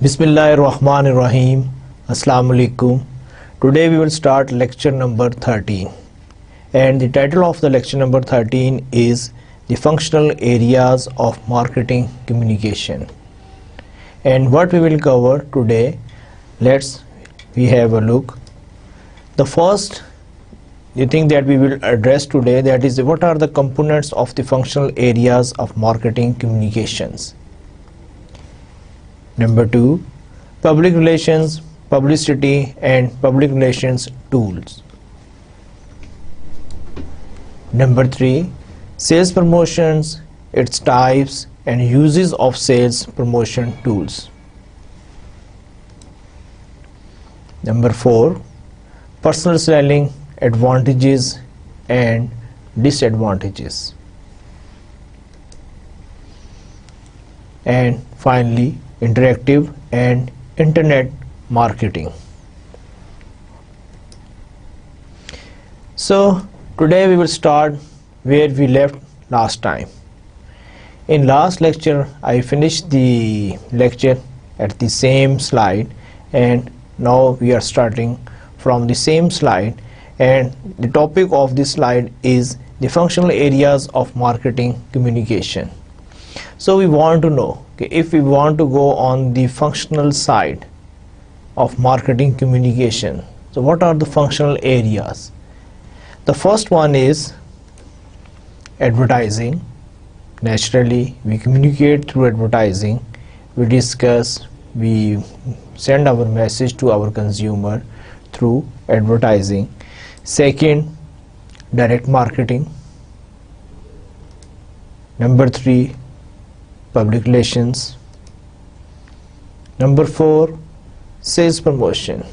Bismillahirrahmanirrahim. Assalamu alaikum. Today we will start lecture number 13. And the title of the lecture number 13 is the functional areas of marketing communication. And what we will cover today, we have a look. The first thing that we will address today, that is what are the components of the functional areas of marketing communications. Number 2, public relations, publicity and public relations tools. Number 3, sales promotions, its types and uses of sales promotion tools. Number 4, personal selling, advantages and disadvantages. And finally, interactive and internet marketing. So today we will start where we left last time. In last lecture I finished the lecture at the same slide, and now we are starting from the same slide, and the topic of this slide is the functional areas of marketing communication. So we want to know, if we want to go on the functional side of marketing communication, so what are the functional areas? The first one is advertising. Naturally, we communicate through advertising. We discuss, we send our message to our consumer through advertising. Second, direct marketing. Number 3, public relations. Number 4, sales promotion.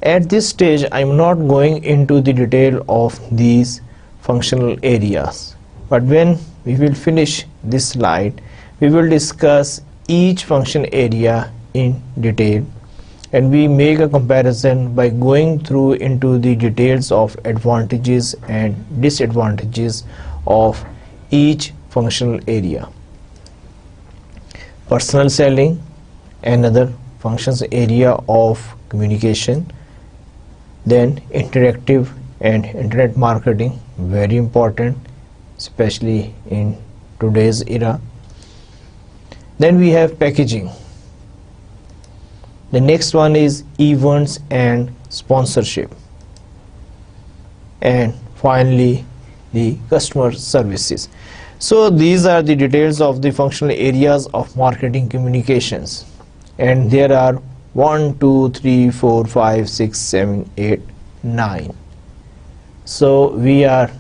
At this stage I am not going into the detail of these functional areas, but when we will finish this slide we will discuss each function area in detail, and we make a comparison by going through into the details of advantages and disadvantages of each functional area. Personal selling, another functions area of communication. Then interactive and internet marketing, very important, especially in today's era. Then we have packaging. The next one is events and sponsorship. And finally the customer services. So these are the details of the functional areas of marketing communications, and there are 1, 2, 3, 4, 5, 6, 7, 8, 9. So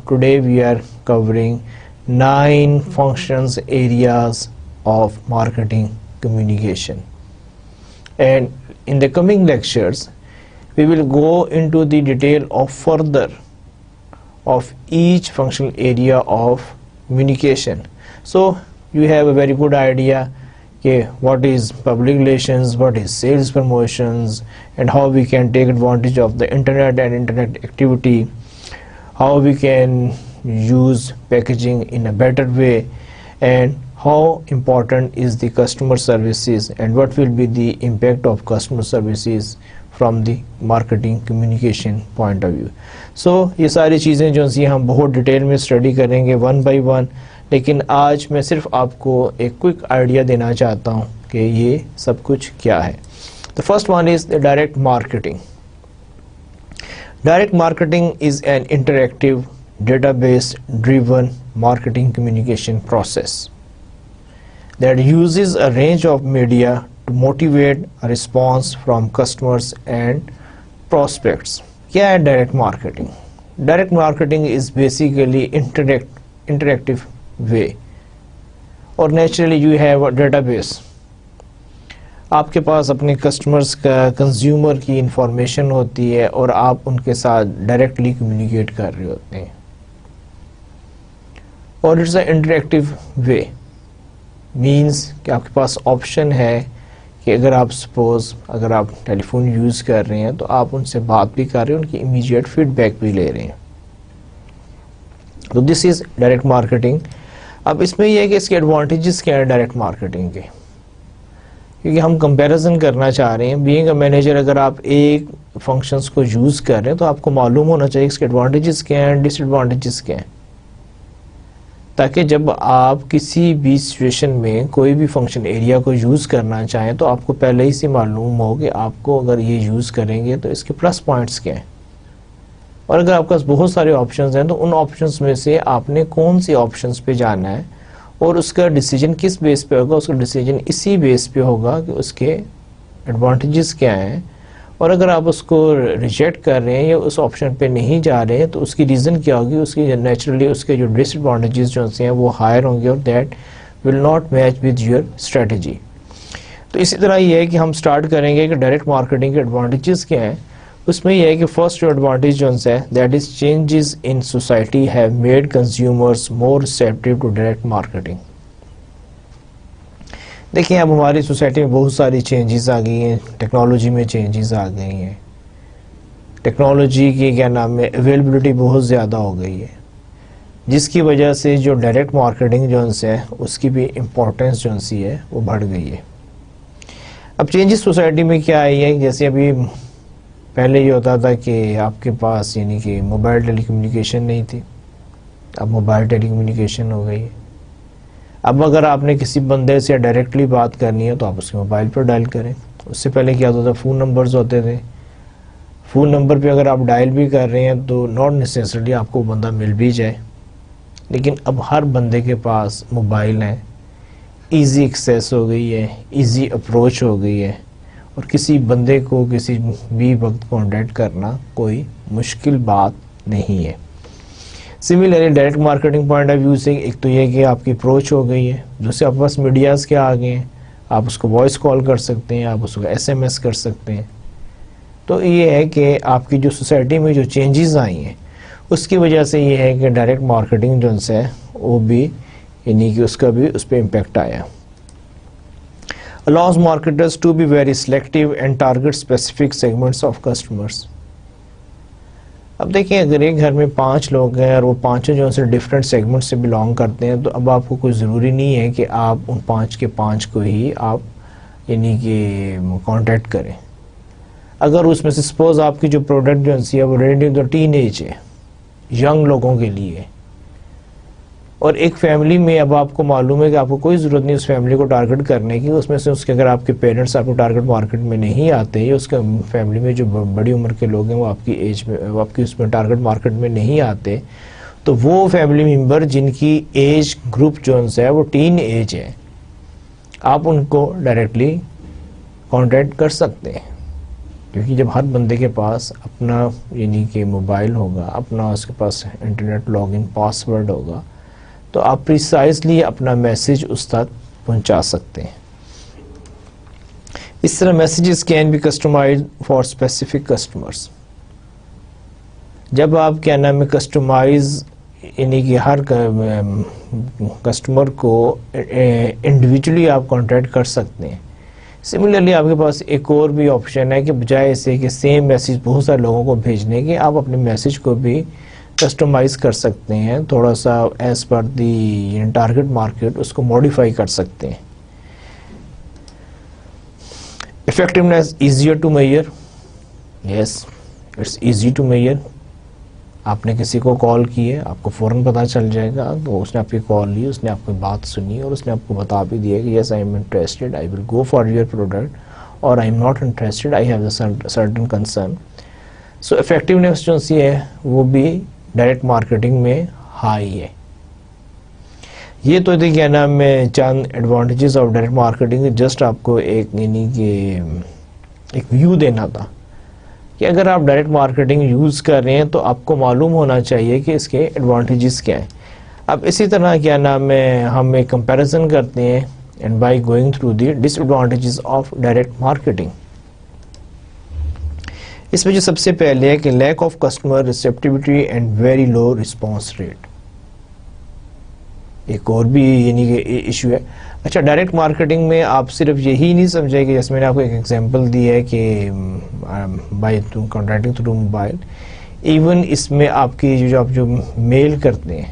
today we are covering 9 functions areas of marketing communication, and in the coming lectures we will go into the detail of further of each functional area of communication. So you have a very good idea what is public relations, what is sales promotions, and how we can take advantage of the internet and internet activity, how we can use packaging in a better way, and how important is the customer services and what will be the impact of customer services from the marketing communication point of view. So یہ ساری چیزیں جو ہیں ہم بہت detail میں study کریں گے ون بائی ون، لیکن آج میں صرف آپ کو ایک کوئک آئیڈیا دینا چاہتا ہوں کہ یہ سب کچھ کیا ہے. The first one is the direct marketing. Direct marketing is an interactive, database-driven marketing communication process that uses a range of media to motivate a response from customers and prospects. کیا ہے direct marketing? Direct marketing is basically interactive way, اور naturally you have a database. آپ کے پاس اپنے customers کا، consumer کی information ہوتی ہے اور آپ ان کے ساتھ ڈائریکٹلی کمیونیکیٹ کر رہے ہوتے ہیں، اور it's a interactive way. Means کہ آپ کے پاس آپشن ہے کہ اگر آپ ٹیلی فون یوز کر رہے ہیں تو آپ ان سے بات بھی کر رہے ہیں، ان کی امیجیٹ فیڈ بیک بھی لے رہے ہیں. تو دس از ڈائریکٹ مارکیٹنگ. اب اس میں یہ ہے کہ اس کے ایڈوانٹیجز کیا ہیں ڈائریکٹ مارکیٹنگ کے. کیونکہ ہم کمپیریزن کرنا چاہ رہے ہیں. بینگ اے مینیجر اگر آپ ایک فنکشنز کو یوز کر رہے ہیں تو آپ کو معلوم ہونا چاہیے اس کے ایڈوانٹیجز کیا ہیں, ڈس ایڈوانٹیجز کیا ہیں, تاکہ جب آپ کسی بھی سچویشن میں کوئی بھی فنکشن ایریا کو یوز کرنا چاہیں تو آپ کو پہلے ہی سے معلوم ہو کہ آپ کو اگر یہ یوز کریں گے تو اس کے پلس پوائنٹس کیا ہیں. اور اگر آپ کے پاس بہت سارے آپشنز ہیں تو ان آپشنز میں سے آپ نے کون سی آپشنز پہ جانا ہے اور اس کا ڈیسیجن کس بیس پہ ہوگا. اس کا ڈیسیجن اسی بیس پہ ہوگا کہ اس کے ایڈوانٹیجز کیا ہیں, اور اگر آپ اس کو ریجیکٹ کر رہے ہیں یا اس آپشن پہ نہیں جا رہے ہیں تو اس کی ریزن کیا ہوگی. اس کی نیچرلی اس کے جو ڈس ایڈوانٹیجز جو ہیں وہ ہائر ہوں گے اور that will not match with your strategy. تو اسی طرح یہ ہے کہ ہم سٹارٹ کریں گے کہ ڈائریکٹ مارکیٹنگ کے ایڈوانٹیجز کیا ہیں. اس میں یہ ہے کہ فرسٹ جو ایڈوانٹیج جو ہے that is changes in society have made consumers more receptive to direct marketing. دیکھیں اب ہماری سوسائٹی میں بہت ساری چینجز آ گئی ہیں, ٹیکنالوجی میں چینجز آ گئی ہیں, ٹیکنالوجی کی کیا نام ہے اویلیبلٹی بہت زیادہ ہو گئی ہے, جس کی وجہ سے جو ڈائریکٹ مارکیٹنگ جو ہے اس کی بھی امپورٹنس جو ہے وہ بڑھ گئی ہے. اب چینجز سوسائٹی میں کیا آئی ہے, جیسے ابھی پہلے یہ ہوتا تھا کہ آپ کے پاس یعنی کہ موبائل ٹیلی کمیونیکیشن نہیں تھی, اب موبائل ٹیلی کمیونیکیشن ہو گئی ہے. اب اگر آپ نے کسی بندے سے ڈائریکٹلی بات کرنی ہے تو آپ اس کے موبائل پر ڈائل کریں. اس سے پہلے کیا ہوتا تھا, فون نمبرز ہوتے تھے, فون نمبر پہ اگر آپ ڈائل بھی کر رہے ہیں تو ناٹ نیسیسرلی آپ کو بندہ مل بھی جائے, لیکن اب ہر بندے کے پاس موبائل ہے, ایزی ایکسیس ہو گئی ہے, ایزی اپروچ ہو گئی ہے, اور کسی بندے کو کسی بھی وقت کانٹیکٹ کرنا کوئی مشکل بات نہیں ہے. Similarly direct marketing point of view سے ایک تو یہ کہ آپ کی اپروچ ہو گئی ہے, دوسرے آپ کے پاس میڈیاز کے آ گئے ہیں, آپ اس کو وائس کال کر سکتے ہیں, آپ اس کو ایس ایم ایس کر سکتے ہیں. تو یہ ہے کہ آپ کی جو سوسائٹی میں جو چینجز آئی ہیں اس کی وجہ سے یہ ہے کہ ڈائریکٹ مارکیٹنگ جو ہے وہ بھی یعنی کہ اس کا بھی اس پہ امپیکٹ آیا. allows marketers to be very selective and target specific segments of customers. اب دیکھیں اگر ایک گھر میں 5 لوگ ہیں اور وہ پانچوں جو سے ڈفرینٹ سیگمنٹ سے بلانگ کرتے ہیں تو اب آپ کو کوئی ضروری نہیں ہے کہ آپ ان 5 کے 5 کو ہی آپ یعنی کہ کانٹیکٹ کریں. اگر اس میں سے سپوز آپ کی جو پروڈکٹ جو ہے وہ ریلیٹنگ ٹو ٹین ایج ہے, ینگ لوگوں کے لیے, اور ایک فیملی میں اب آپ کو معلوم ہے کہ آپ کو کوئی ضرورت نہیں اس فیملی کو ٹارگٹ کرنے کی, اس میں سے اس کے اگر آپ کے پیرنٹس آپ کو ٹارگٹ مارکیٹ میں نہیں آتے یا اس کے فیملی میں جو بڑی عمر کے لوگ ہیں وہ آپ کی ایج میں آپ کی اس میں ٹارگٹ مارکیٹ میں نہیں آتے, تو وہ فیملی ممبر جن کی ایج گروپ جو ہے وہ ٹین ایج ہے, آپ ان کو ڈائریکٹلی کانٹیکٹ کر سکتے ہیں. کیونکہ جب ہر بندے کے پاس اپنا یعنی کہ موبائل ہوگا, اپنا اس کے پاس انٹرنیٹ لاگ ان پاسورڈ ہوگا, تو آپ پریسائزلی اپنا میسیج اس تک پہنچا سکتے ہیں. اس طرح messages can be customized for specific customers. جب آپ کیا نام ہے کسٹمائز یعنی کہ ہر کسٹمر کو انڈیویجولی آپ کانٹیکٹ کر سکتے ہیں. سملرلی آپ کے پاس ایک اور بھی آپشن ہے کہ بجائے اسے کہ سیم میسیج بہت سارے لوگوں کو بھیجنے کے, آپ اپنے میسیج کو بھی کسٹمائز کر سکتے ہیں, تھوڑا سا ایز پر دی ٹارگٹ مارکیٹ اس کو موڈیفائی کر سکتے ہیں. effectiveness easier to measure, yes it's easy to measure. آپ نے کسی کو کال کی ہے, آپ کو فوراً پتہ چل جائے گا تو اس نے آپ کی کال لی, اس نے آپ کی بات سنی اور اس نے آپ کو بتا بھی دیا کہ yes I am interested, I will go for your product, or I am not interested, I have a certain concern. So effectiveness جو سی ہے وہ بھی ڈائریکٹ مارکیٹنگ میں ہائی ہے. یہ تو تھے کیا نام میں چند advantages of direct marketing, just آپ کو ایک یعنی کہ ایک ویو دینا تھا کہ اگر آپ ڈائریکٹ مارکیٹنگ یوز کر رہے ہیں تو آپ کو معلوم ہونا چاہیے کہ اس کے ایڈوانٹیجز کیا ہیں. اب اسی طرح کیا نام ہے ہم ایک کمپیریزن کرتے ہیں and by going through the disadvantages of direct marketing. اس میں جو سب سے پہلے ہے کہ lack of customer receptivity and very low response rate. ایک اور بھی یعنی کہ ایشو ہے. اچھا ڈائریکٹ مارکیٹنگ میں آپ صرف یہی نہیں سمجھے کہ جیسے میں نے آپ کو ایک ایگزامپل دی ہے کہ by contacting through mobile, even اس میں آپ کی جو آپ جو میل کرتے ہیں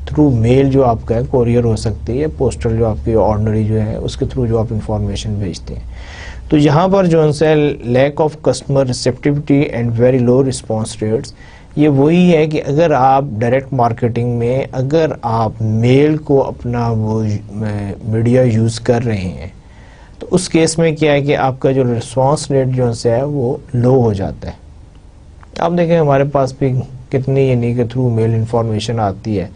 تھرو میل جو آپ کا ہے کوریئر ہو سکتی ہے یا پوسٹل جو آپ کی آرڈنری جو ہے اس کے تھرو جو آپ انفارمیشن بھیجتے ہیں. تو یہاں پر جو ہے lack of customer receptivity and very low response rates, یہ وہی ہے کہ اگر آپ ڈائریکٹ مارکیٹنگ میں اگر آپ میل کو اپنا وہ میڈیا یوز کر رہے ہیں تو اس کیس میں کیا ہے کہ آپ کا جو رسپانس ریٹ جو ہے وہ لو ہو جاتا ہے. آپ دیکھیں ہمارے پاس بھی کتنی یعنی کہ تھرو میل انفارمیشن آتی ہے،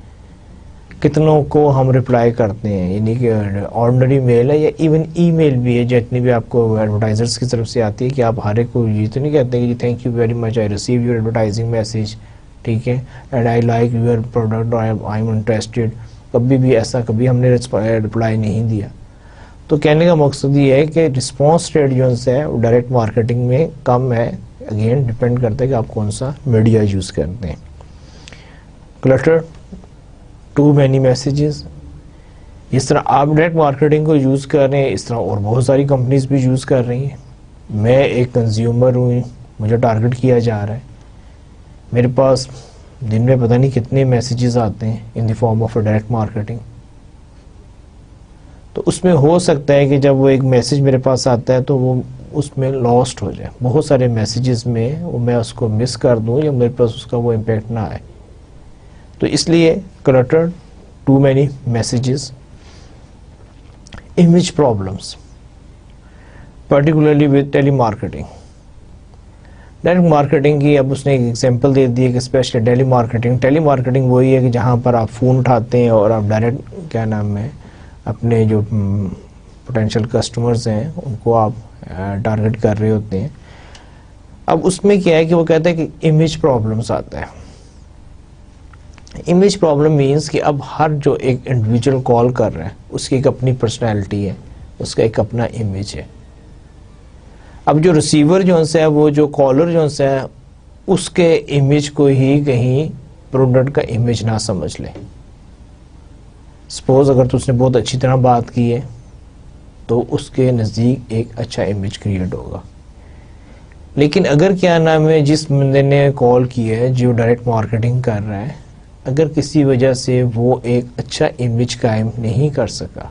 کتنوں کو ہم رپلائی کرتے ہیں، یعنی کہ آرڈنری میل ہے یا ایون ای میل بھی ہے جتنی بھی آپ کو ایڈورٹائزرس کی طرف سے آتی ہے کہ آپ ہر ایک کو یہ تو نہیں کہتے کہ جی thank you very much I receive your advertising message, ٹھیک ہے، and I like your product, I am interested. کبھی بھی ایسا کبھی ہم نے رپلائی نہیں دیا. تو کہنے کا مقصد یہ ہے کہ رسپانس ریٹ جو ہے وہ ڈائریکٹ مارکیٹنگ میں کم ہے. اگین ڈپینڈ کرتا ہے کہ آپ کون سا میڈیا یوز کرتے ہیں. کلٹر، ٹو مینی میسیجز، اس طرح آپ ڈائریکٹ مارکیٹنگ کو یوز کر رہے ہیں، اس طرح اور بہت ساری کمپنیز بھی یوز کر رہی ہیں. میں ایک کنزیومر ہوں، مجھے ٹارگٹ کیا جا رہا ہے، میرے پاس دن میں پتہ نہیں کتنے میسیجز آتے ہیں in the form of a direct marketing. تو اس میں ہو سکتا ہے کہ جب وہ ایک میسیج میرے پاس آتا ہے تو وہ اس میں لاسٹ ہو جائے، بہت سارے میسیجز میں میں اس کو مس کر دوں یا میرے پاس اس کا وہ امپیکٹ نہ آئے. تو اس لیے clutter, too many messages. Image problems particularly with telemarketing. Direct marketing کی اب اس نے ایک ایگزامپل دے دی ہے کہ اسپیشلی ٹیلی مارکیٹنگ وہی ہے کہ جہاں پر آپ فون اٹھاتے ہیں اور آپ ڈائریکٹ کیا نام ہے اپنے جو پوٹینشیل کسٹمرز ہیں ان کو آپ ٹارگٹ کر رہے ہوتے ہیں. اب اس میں کیا ہے کہ وہ کہتا ہے کہ امیج پرابلمس آتا ہے. امیج پرابلم مینس کہ اب ہر جو ایک انڈیویجول کال کر رہا ہے اس کی ایک اپنی پرسنالٹی ہے، اس کا ایک اپنا امیج ہے. اب جو ریسیور جو ہے وہ جو کالر جو ہے اس کے امیج کو ہی کہیں پروڈکٹ کا امیج نہ سمجھ لے. سپوز اگر تو اس نے بہت اچھی طرح بات کی ہے تو اس کے نزدیک ایک اچھا امیج کریٹ ہوگا. لیکن اگر کیا نام ہے جس بندے نے کال کی ہے جو ڈائریکٹ مارکیٹنگ کر رہا ہے، اگر کسی وجہ سے وہ ایک اچھا امیج قائم نہیں کر سکا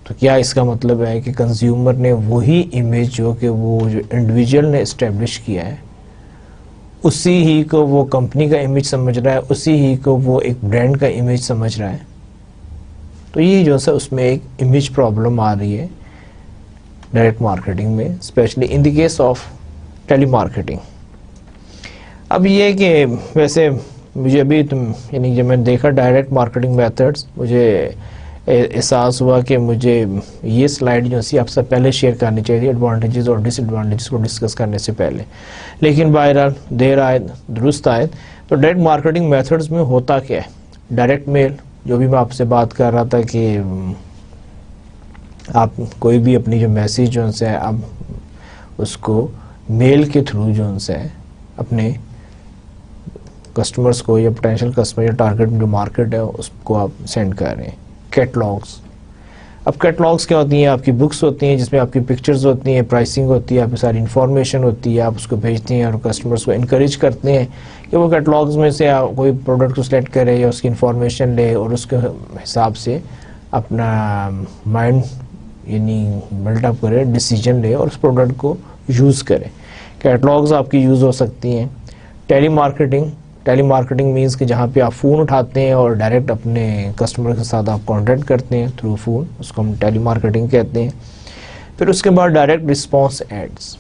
تو کیا اس کا مطلب ہے کہ کنزیومر نے وہی امیج جو کہ وہ جو انڈیویجول نے اسٹیبلش کیا ہے اسی ہی کو وہ کمپنی کا امیج سمجھ رہا ہے، اسی ہی کو وہ ایک برانڈ کا امیج سمجھ رہا ہے. تو یہ جو ہے اس میں ایک امیج پرابلم آ رہی ہے ڈائریکٹ مارکیٹنگ میں، especially in the case of telemarketing. اب یہ کہ ویسے مجھے ابھی یعنی جب میں نے دیکھا ڈائریکٹ مارکیٹنگ میتھڈز مجھے احساس ہوا کہ مجھے یہ سلائیڈ جو سی آپ سے پہلے شیئر کرنی چاہیے ایڈوانٹیجز اور ڈس ایڈوانٹیجز کو ڈسکس کرنے سے پہلے، لیکن بہرحال دیر آئے درست آئے. تو ڈائریکٹ مارکیٹنگ میتھڈز میں ہوتا کیا ہے؟ ڈائریکٹ میل جو بھی میں آپ سے بات کر رہا تھا کہ آپ کوئی بھی اپنی جو میسیج جو ہے آپ اس کو میل کے تھرو جو ہے اپنے کسٹمرز کو یا پوٹینشیل کسٹمر یا ٹارگٹ جو مارکیٹ ہے اس کو آپ سینڈ کر رہے ہیں. کیٹلاگس، اب کیٹلاگس کیا ہوتی ہیں؟ آپ کی بکس ہوتی ہیں جس میں آپ کی پکچرز ہوتی ہیں، پرائسنگ ہوتی ہے، آپ کی ساری انفارمیشن ہوتی ہے، آپ اس کو بھیجتے ہیں اور کسٹمرز کو انکریج کرتے ہیں کہ وہ کیٹلاگس میں سے کوئی پروڈکٹ کو سلیکٹ کرے یا اس کی انفارمیشن لے اور اس کے حساب سے اپنا مائنڈ یعنی بلڈ اپ کرے، ڈیسیجن لے اور اس پروڈکٹ کو یوز کرے. کیٹلاگز آپ کی یوز ہو سکتی ہیں. ٹیلی مارکیٹنگ مینس کہ جہاں پہ آپ فون اٹھاتے ہیں اور ڈائریکٹ اپنے کسٹمر کے ساتھ آپ کانٹیکٹ کرتے ہیں تھرو فون، اس کو ہم ٹیلی مارکیٹنگ کہتے ہیں. پھر اس کے بعد ڈائریکٹ رسپانس ایڈز.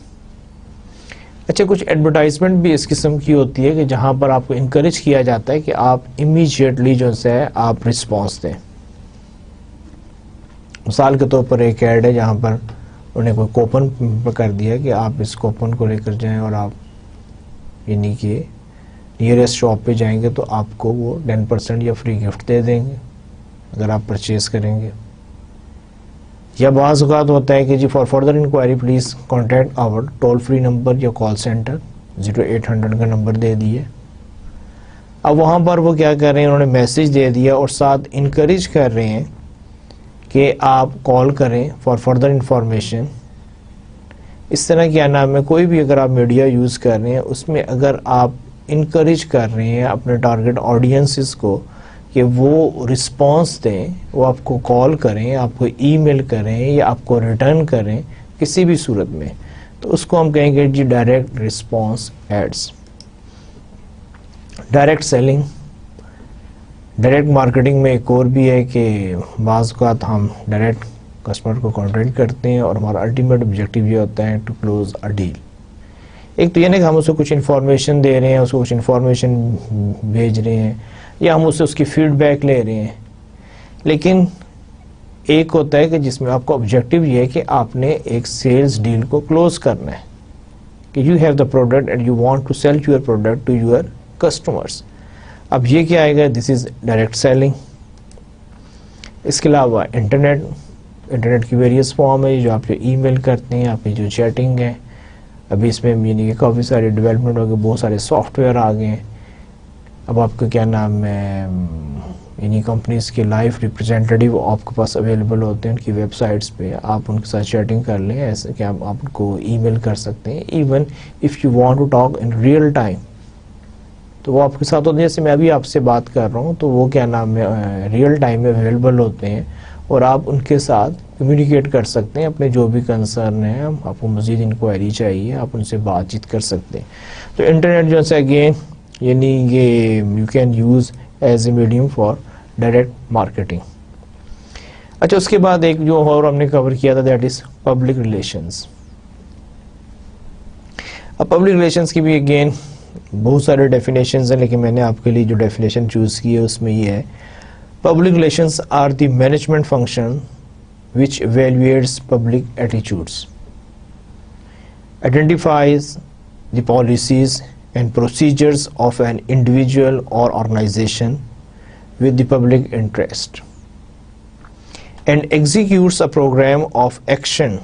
اچھا، کچھ ایڈورٹائزمنٹ بھی اس قسم کی ہوتی ہے کہ جہاں پر آپ کو انکریج کیا جاتا ہے کہ آپ امیجیٹلی جو ہے آپ رسپانس دیں. مثال کے طور پر ایک ایڈ ہے جہاں پر انہوں نے کوئی کوپن کر دیا کہ آپ اس کوپن کو لے کر جائیں اور آپ یعنی کہ نیئرسٹ شاپ پہ جائیں گے تو آپ کو وہ 10% یا فری گفٹ دے دیں گے اگر آپ پرچیز کریں گے. یا بعض اوقات ہوتا ہے کہ جی for further inquiry please contact our toll free number یا کال سینٹر 0800 کا نمبر دے دیے. اب وہاں پر وہ کیا کر رہے ہیں، انہوں نے میسیج دے دیا اور ساتھ انکریج کر رہے ہیں کہ آپ کال کریں فار فردر انفارمیشن. اس طرح کیا نام ہے کوئی بھی اگر آپ میڈیا یوز کر رہے ہیں اس میں اگر آپ انکریج کر رہے ہیں اپنے ٹارگٹ آڈینسز کو کہ وہ رسپانس دیں, وہ آپ کو کال کریں, آپ کو ای میل کریں یا آپ کو ریٹرن کریں کسی بھی صورت میں, تو اس کو ہم کہیں گے جی direct response ads. Direct selling, direct marketing میں ایک اور بھی ہے کہ بعض اوقات ہم ڈائریکٹ کسٹمر کو کانٹیکٹ کرتے ہیں اور ہمارا الٹیمیٹ آبجیکٹیو یہ ہوتا ہے ٹو کلوز اے ڈیل. ایک تو یہ نہیں کہ ہم اسے کچھ انفارمیشن دے رہے ہیں, اس کو کچھ انفارمیشن بھیج رہے ہیں یا ہم اسے اس کی فیڈ بیک لے رہے ہیں, لیکن ایک ہوتا ہے کہ جس میں آپ کو آبجیکٹیو یہ ہے کہ آپ نے ایک سیلز ڈیل کو کلوز کرنا ہے, کہ you have the product and you want to sell your product to your customers. اب یہ کیا آئے گا, دس از ڈائریکٹ سیلنگ. اس کے علاوہ انٹرنیٹ کی ویریس فارم ہے, جو آپ جو ای میل کرتے ہیں, آپ کی جو چیٹنگ ہے. ابھی اس میں یعنی کہ کافی سارے ڈیولپمنٹ ہو گئے, بہت سارے سافٹ ویئر آ گئے ہیں. اب آپ کا کیا نام ہے, یعنی کمپنیز کے لائف ریپرزینٹیٹیو آپ کے پاس اویلیبل ہوتے ہیں ان کی ویب سائٹس پہ, آپ ان کے ساتھ چیٹنگ کر لیں, ایسے کہ آپ ان کو ای میل کر سکتے ہیں. Even if you want to talk in real time, تو وہ آپ کے ساتھ ہوتے ہیں. جیسے میں ابھی آپ سے بات کر رہا ہوں تو وہ کیا نام ہے ریئل ٹائم میں اویلیبل ہوتے ہیں, اور آپ ان کے ساتھ کمیونیکیٹ کر سکتے ہیں اپنے جو بھی کنسرن ہیں. آپ کو مزید انکوائری چاہیے, آپ ان سے بات چیت کر سکتے ہیں. تو انٹرنیٹ جو ہے اگین یعنی یہ you can use as a medium for direct marketing. اچھا, اس کے بعد ایک جو اور ہم نے کور کیا تھا دیٹ از پبلک ریلیشنز. اب پبلک ریلیشنز کی بھی اگین بہت سارے ڈیفینیشنز ہیں, لیکن میں نے آپ کے لیے جو ڈیفینیشن چوز کی ہے اس میں یہ ہے, public relations are the management function which evaluates public attitudes, identifies the policies and procedures of an individual or organization with the public interest, and executes a program of action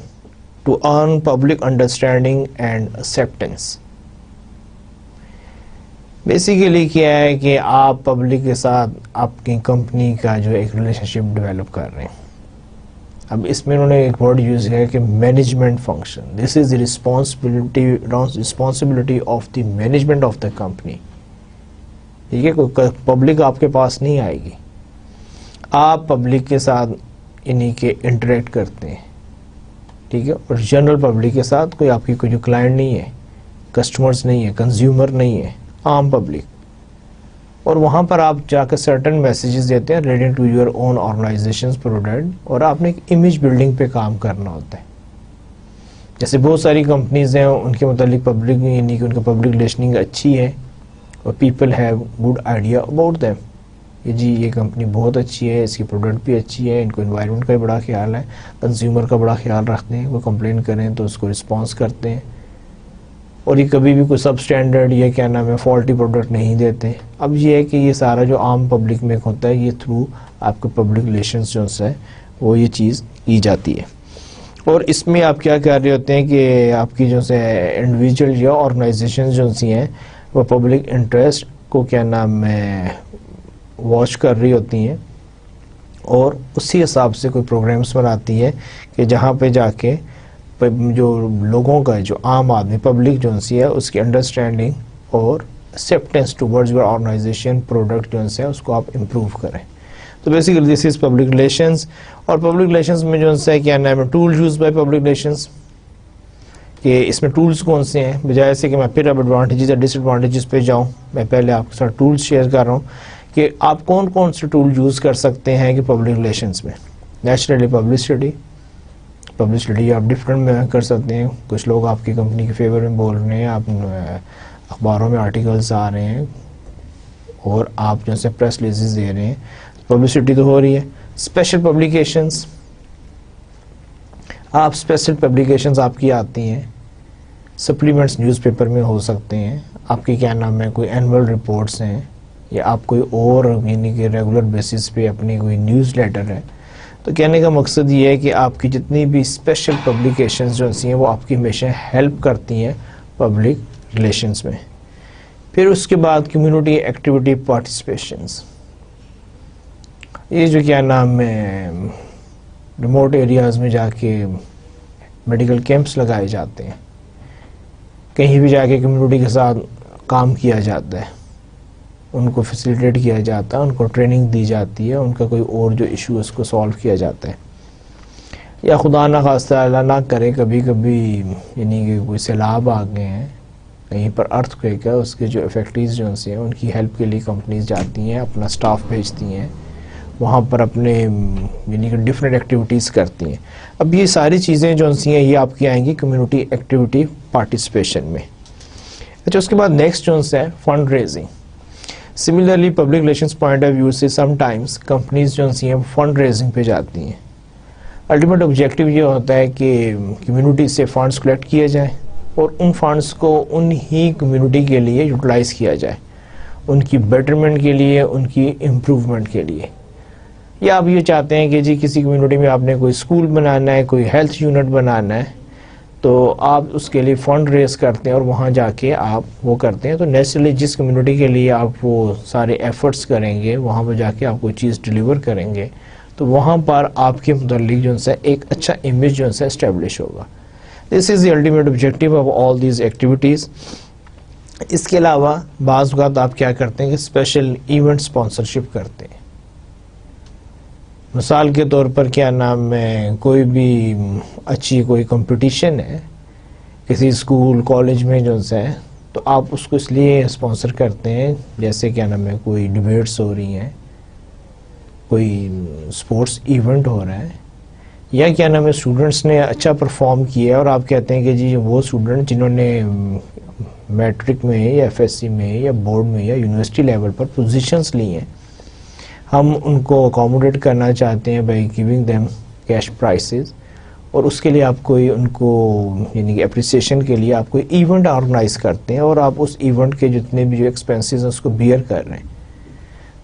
to earn public understanding and acceptance. Basically کیا ہے کہ آپ public کے ساتھ آپ کی company کا جو ایک ریلیشن شپ ڈیولپ کر رہے ہیں. اب اس میں انہوں نے ایک ورڈ یوز کیا کہ management function, this is the responsibility of the management of the company. ٹھیک ہے, کوئی پبلک آپ کے پاس نہیں آئے گی, آپ پبلک کے ساتھ انہیں کے انٹریکٹ کرتے ہیں. ٹھیک ہے, اور جنرل پبلک کے ساتھ کوئی آپ کی کوئی جو کلائنٹ نہیں ہے, کسٹمرز نہیں ہے, کنزیومر نہیں ہے, عام پبلک. اور وہاں پر آپ جا کے سرٹن میسیجز دیتے ہیں relating to your own organization's product, اور آپ نے ایک امیج بلڈنگ پہ کام کرنا ہوتا ہے. جیسے بہت ساری کمپنیز ہیں ان کے متعلق پبلک یعنی کہ ان کا پبلک ریلیشننگ اچھی ہے, اور people have good idea about them, کہ جی یہ کمپنی بہت اچھی ہے, اس کی پروڈکٹ بھی اچھی ہے, ان کو انوائرمنٹ کا بھی بڑا خیال ہے, کنزیومر کا بڑا خیال رکھتے ہیں, وہ کمپلین کریں تو اس کو رسپانس کرتے ہیں, اور یہ کبھی بھی کوئی سب سٹینڈرڈ یا کیا نام ہے فالٹی پروڈکٹ نہیں دیتے. اب یہ ہے کہ یہ سارا جو عام پبلک میں ہوتا ہے, یہ تھرو آپ کے پبلک ریلیشنز جو ہے وہ یہ چیز کی جاتی ہے. اور اس میں آپ کیا کر رہے ہوتے ہیں کہ آپ کی جو ہے انڈیویجول یا آرگنائزیشن جو سی ہیں وہ پبلک انٹرسٹ کو کیا نام ہے واچ کر رہی ہوتی ہیں, اور اسی حساب سے کوئی پروگرامز بناتی ہے کہ جہاں پہ جا کے جو لوگوں کا جو عام آدمی پبلک جو سی ہے اس کی انڈرسٹینڈنگ اور acceptance towards your organization product جو ہے اس کو آپ امپروو کریں. تو basically this is public relations. اور پبلک ریلیشنز میں جو ہے کیا نام ہے tool use by public relations, کہ اس میں ٹولز کون سے ہیں, بجائے سے کہ میں پھر اب ایڈوانٹیجز یا ڈس ایڈوانٹیجز پہ جاؤں, میں پہلے آپ کے ساتھ ٹولز شیئر کر رہا ہوں کہ آپ کون کون سے ٹول یوز کر سکتے ہیں کہ پبلک ریلیشنز میں. نیچرلی پبلسٹی آپ ڈفرینٹ میں کر سکتے ہیں. کچھ لوگ آپ کی کمپنی کے فیور میں بول رہے ہیں, آپ اخباروں میں آرٹیکلز آ رہے ہیں, اور آپ جو ہے پریس ریلیزز دے رہے ہیں, پبلسٹی تو ہو رہی ہے. اسپیشل پبلیکیشنز, آپ اسپیشل پبلیکیشنز آپ کی آتی ہیں, سپلیمنٹس نیوز پیپر میں ہو سکتے ہیں, آپ کی کیا نام ہے کوئی اینول رپورٹس ہیں, یا آپ کوئی اور یعنی کہ ریگولر بیسس پہ اپنی کوئی نیوز لیٹر ہے. تو کہنے کا مقصد یہ ہے کہ آپ کی جتنی بھی اسپیشل پبلیکیشنز جو ہیں وہ آپ کی ہمیشہ ہیلپ کرتی ہیں پبلک ریلیشنز میں. پھر اس کے بعد کمیونٹی ایکٹیویٹی پارٹیسپیشنز, یہ جو کیا نام ہے ریموٹ ایریاز میں جا کے میڈیکل کیمپس لگائے جاتے ہیں, کہیں بھی جا کے کمیونٹی کے ساتھ کام کیا جاتا ہے. ان کو فیسیلیٹیٹ کیا جاتا ہے، ان کو ٹریننگ دی جاتی ہے، ان کا کوئی اور جو ایشو ہے اس کو سالو کیا جاتا ہے. یا خدا نہ خواستہ اللہ نہ کرے کبھی کبھی یعنی کہ کوئی سیلاب آ گئے ہیں، کہیں پر ارتھ کویک ہے، اس کے جو افیکٹیز جو ہیں ان کی ہیلپ کے لیے کمپنیز جاتی ہیں، اپنا سٹاف بھیجتی ہیں وہاں پر، اپنے یعنی کہ ڈفرینٹ ایکٹیویٹیز کرتی ہیں. اب یہ ساری چیزیں جو ہیں یہ آپ کی آئیں گی کمیونٹی ایکٹیویٹی پارٹیسپیشن میں. اچھا، اس کے بعد نیکسٹ جو ہے fund raising. Similarly public relations point of view سے سم ٹائمز کمپنیز جو ہیں فنڈ ریزنگ پہ جاتی ہیں. الٹیمیٹ آبجیکٹیو یہ ہوتا ہے کہ کمیونٹی سے فنڈز کلیکٹ کیے جائیں اور ان فنڈز کو ان ہی کمیونٹی کے لیے یوٹیلائز کیا جائے، ان کی بیٹرمنٹ کے لیے، ان کی امپروومنٹ کے لیے. یا آپ یہ چاہتے ہیں کہ جی کسی کمیونٹی میں آپ نے کوئی اسکول بنانا ہے، کوئی ہیلتھ یونٹ بنانا ہے، تو آپ اس کے لیے فنڈ ریز کرتے ہیں اور وہاں جا کے آپ وہ کرتے ہیں. تو نیچرلی جس کمیونٹی کے لیے آپ وہ سارے ایفرٹس کریں گے، وہاں پہ جا کے آپ کوئی چیز ڈیلیور کریں گے، تو وہاں پر آپ کے متعلق جو ہے ایک اچھا امیج جو ہے اسٹیبلش ہوگا. This is the ultimate objective of all these activities. اس کے علاوہ بعض اوقات آپ کیا کرتے ہیں کہ اسپیشل ایونٹ اسپانسرشپ کرتے ہیں. مثال کے طور پر کیا نام ہے، کوئی بھی اچھی کوئی کمپٹیشن ہے کسی اسکول کالج میں جو ہے، تو آپ اس کو اس لیے اسپانسر کرتے ہیں، جیسے کیا نام ہے کوئی ڈیبیٹس ہو رہی ہیں، کوئی اسپورٹس ایونٹ ہو رہا ہے، یا کیا نام ہے اسٹوڈنٹس نے اچھا پرفارم کیا ہے اور آپ کہتے ہیں کہ جی وہ اسٹوڈنٹ جنہوں نے میٹرک میں یا ایف ایس سی میں یا بورڈ میں یا یونیورسٹی لیول پر پوزیشنس لی ہیں، ہم ان کو اکاموڈیٹ کرنا چاہتے ہیں by giving them cash prices, اور اس کے لیے آپ کوئی ان کو یعنی کہ اپریسیشن کے لیے آپ کوئی ایونٹ آرگنائز کرتے ہیں اور آپ اس ایونٹ کے جتنے بھی جو ایکسپینسز ہیں اس کو بیئر کر رہے ہیں.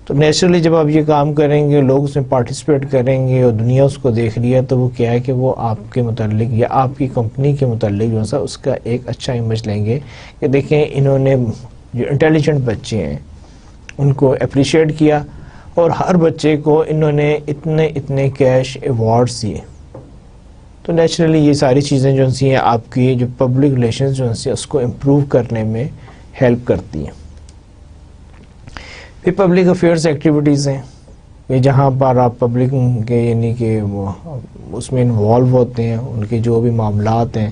تو نیچرلی جب آپ یہ کام کریں گے، لوگ اس میں پارٹیسپیٹ کریں گے اور دنیا اس کو دیکھ رہی ہے، تو وہ کیا ہے کہ وہ آپ کے متعلق یا آپ کی کمپنی کے متعلق جو ہے اس کا ایک اچھا امیج لیں گے کہ دیکھیں انہوں نے جو انٹیلیجنٹ بچے ہیں ان کو اپریشیٹ کیا اور ہر بچے کو انہوں نے اتنے کیش ایوارڈز دیے. تو نیچرلی یہ ساری چیزیں جو ہیں آپ کی جو پبلک ریلیشنز جو ہیں اس کو امپروو کرنے میں ہیلپ کرتی ہیں. پھر پبلک افیئرس ایکٹیویٹیز ہیں، یہ جہاں پر آپ پبلک کے یعنی کہ اس میں انوالو ہوتے ہیں، ان کے جو بھی معاملات ہیں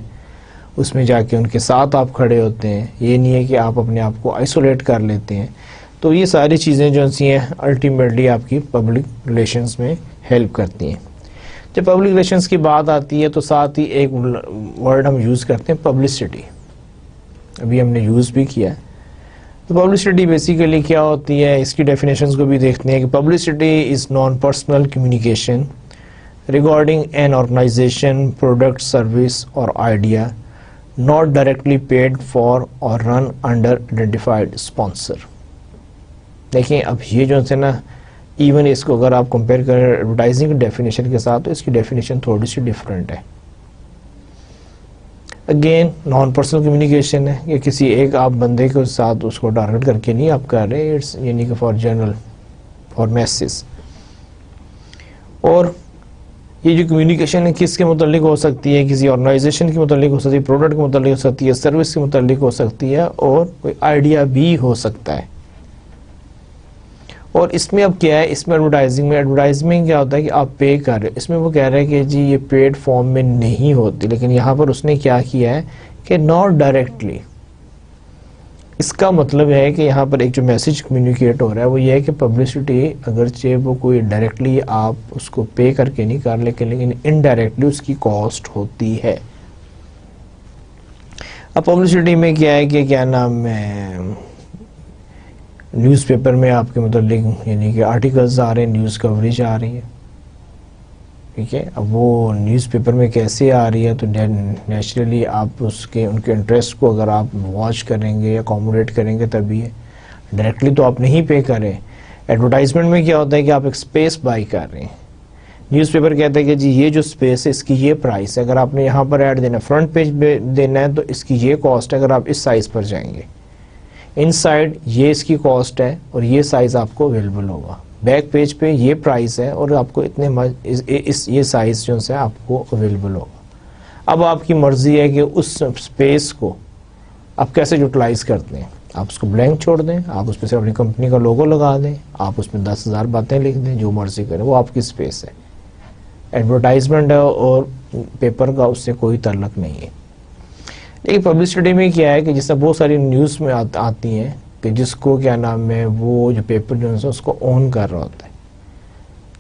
اس میں جا کے ان کے ساتھ آپ کھڑے ہوتے ہیں. یہ نہیں ہے کہ آپ اپنے آپ کو آئسولیٹ کر لیتے ہیں. تو یہ ساری چیزیں جو ہیں الٹیمیٹلی آپ کی پبلک ریلیشنز میں ہیلپ کرتی ہیں. جب پبلک ریلیشنز کی بات آتی ہے تو ساتھ ہی ایک ورڈ ہم یوز کرتے ہیں پبلسٹی، ابھی ہم نے یوز بھی کیا ہے. تو پبلسٹی بیسیکلی کیا ہوتی ہے، اس کی ڈیفینیشنز کو بھی دیکھتے ہیں کہ publicity is non personal communication regarding an organization, product, service اور idea not directly paid for or run under identified sponsor. دیکھیں اب یہ جو ہے نا، ایون اس کو اگر آپ کمپیئر کریں ایڈورٹائزنگ ڈیفینیشن کے ساتھ تو اس کی ڈیفینیشن تھوڑی سی ڈفرینٹ ہے. اگین نان پرسنل کمیونیکیشن ہے، کہ کسی ایک آپ بندے کے ساتھ اس کو ٹارگٹ کر کے نہیں آپ کر رہے، اٹس یعنی کہ فار جنرل، فار میسز. اور یہ جو کمیونیکیشن ہے کس کے متعلق ہو سکتی ہے، کسی آرگنائزیشن کے متعلق ہو سکتی ہے، پروڈکٹ کے متعلق ہو سکتی ہے، سروس کے متعلق ہو سکتی ہے، اور کوئی آئیڈیا بھی ہو سکتا ہے. اور اس میں اب کیا ہے، اس میں ایڈورٹائزمنٹ کیا ہوتا ہے کہ آپ پے کر رہے، اس میں وہ کہہ رہے ہیں کہ جی یہ پیڈ فارم میں نہیں ہوتی، لیکن یہاں پر اس نے کیا کیا ہے کہ ناٹ ڈائریکٹلی. اس کا مطلب ہے کہ یہاں پر ایک جو میسج کمیونیکیٹ ہو رہا ہے وہ یہ ہے کہ پبلسٹی اگرچہ وہ کوئی ڈائریکٹلی آپ اس کو پے کر کے نہیں کر لیکن انڈائریکٹلی اس کی کاسٹ ہوتی ہے. اب پبلسٹی میں کیا ہے کہ کیا نام ہے، نیوز پیپر میں آپ کے متعلق یعنی کہ آرٹیکلز آ رہے ہیں، نیوز کوریج آ رہی ہے، ٹھیک ہے. اب وہ نیوز پیپر میں کیسے آ رہی ہے، تو نیچرلی آپ ان کے انٹرسٹ کو اگر آپ واچ کریں گے یا اکاموڈیٹ کریں گے تبھی ہے. ڈائریکٹلی تو آپ نہیں پے کریں. ایڈورٹائزمنٹ میں کیا ہوتا ہے کہ آپ ایک اسپیس بائی کر رہے ہیں. نیوز پیپر کہتا ہے کہ جی یہ جو اسپیس ہے اس کی یہ پرائس ہے، اگر آپ نے یہاں پر ایڈ دینا ہے، فرنٹ پیج پہ دینا ہے تو اس کی یہ کاسٹ ہے. اگر آپ اس سائز پر جائیں گے ان سائڈ یہ اس کی کاسٹ ہے اور یہ سائز آپ کو اویلیبل ہوگا. بیک پیج پہ یہ پرائس ہے اور آپ کو اتنے یہ سائز جو ہے آپ کو اویلیبل ہوگا. اب آپ کی مرضی ہے کہ اس اسپیس کو آپ کیسے یوٹیلائز کرتے ہیں. آپ اس کو بلینک چھوڑ دیں, آپ اس پہ صرف اپنی کمپنی کا لوگو لگا دیں, آپ اس میں 10,000 باتیں لکھ دیں, جو مرضی کریں, وہ آپ کی اسپیس ہے. ایڈورٹائزمنٹ ہے اور پیپر کا اس سے کوئی تعلق نہیں ہے. لیکن پبلسٹی میں کیا ہے کہ جس طرح بہت ساری نیوز میں آتی ہیں کہ جس کو کیا نام ہے وہ جو پیپر جو ہے اس کو اون کر رہا ہوتا ہے.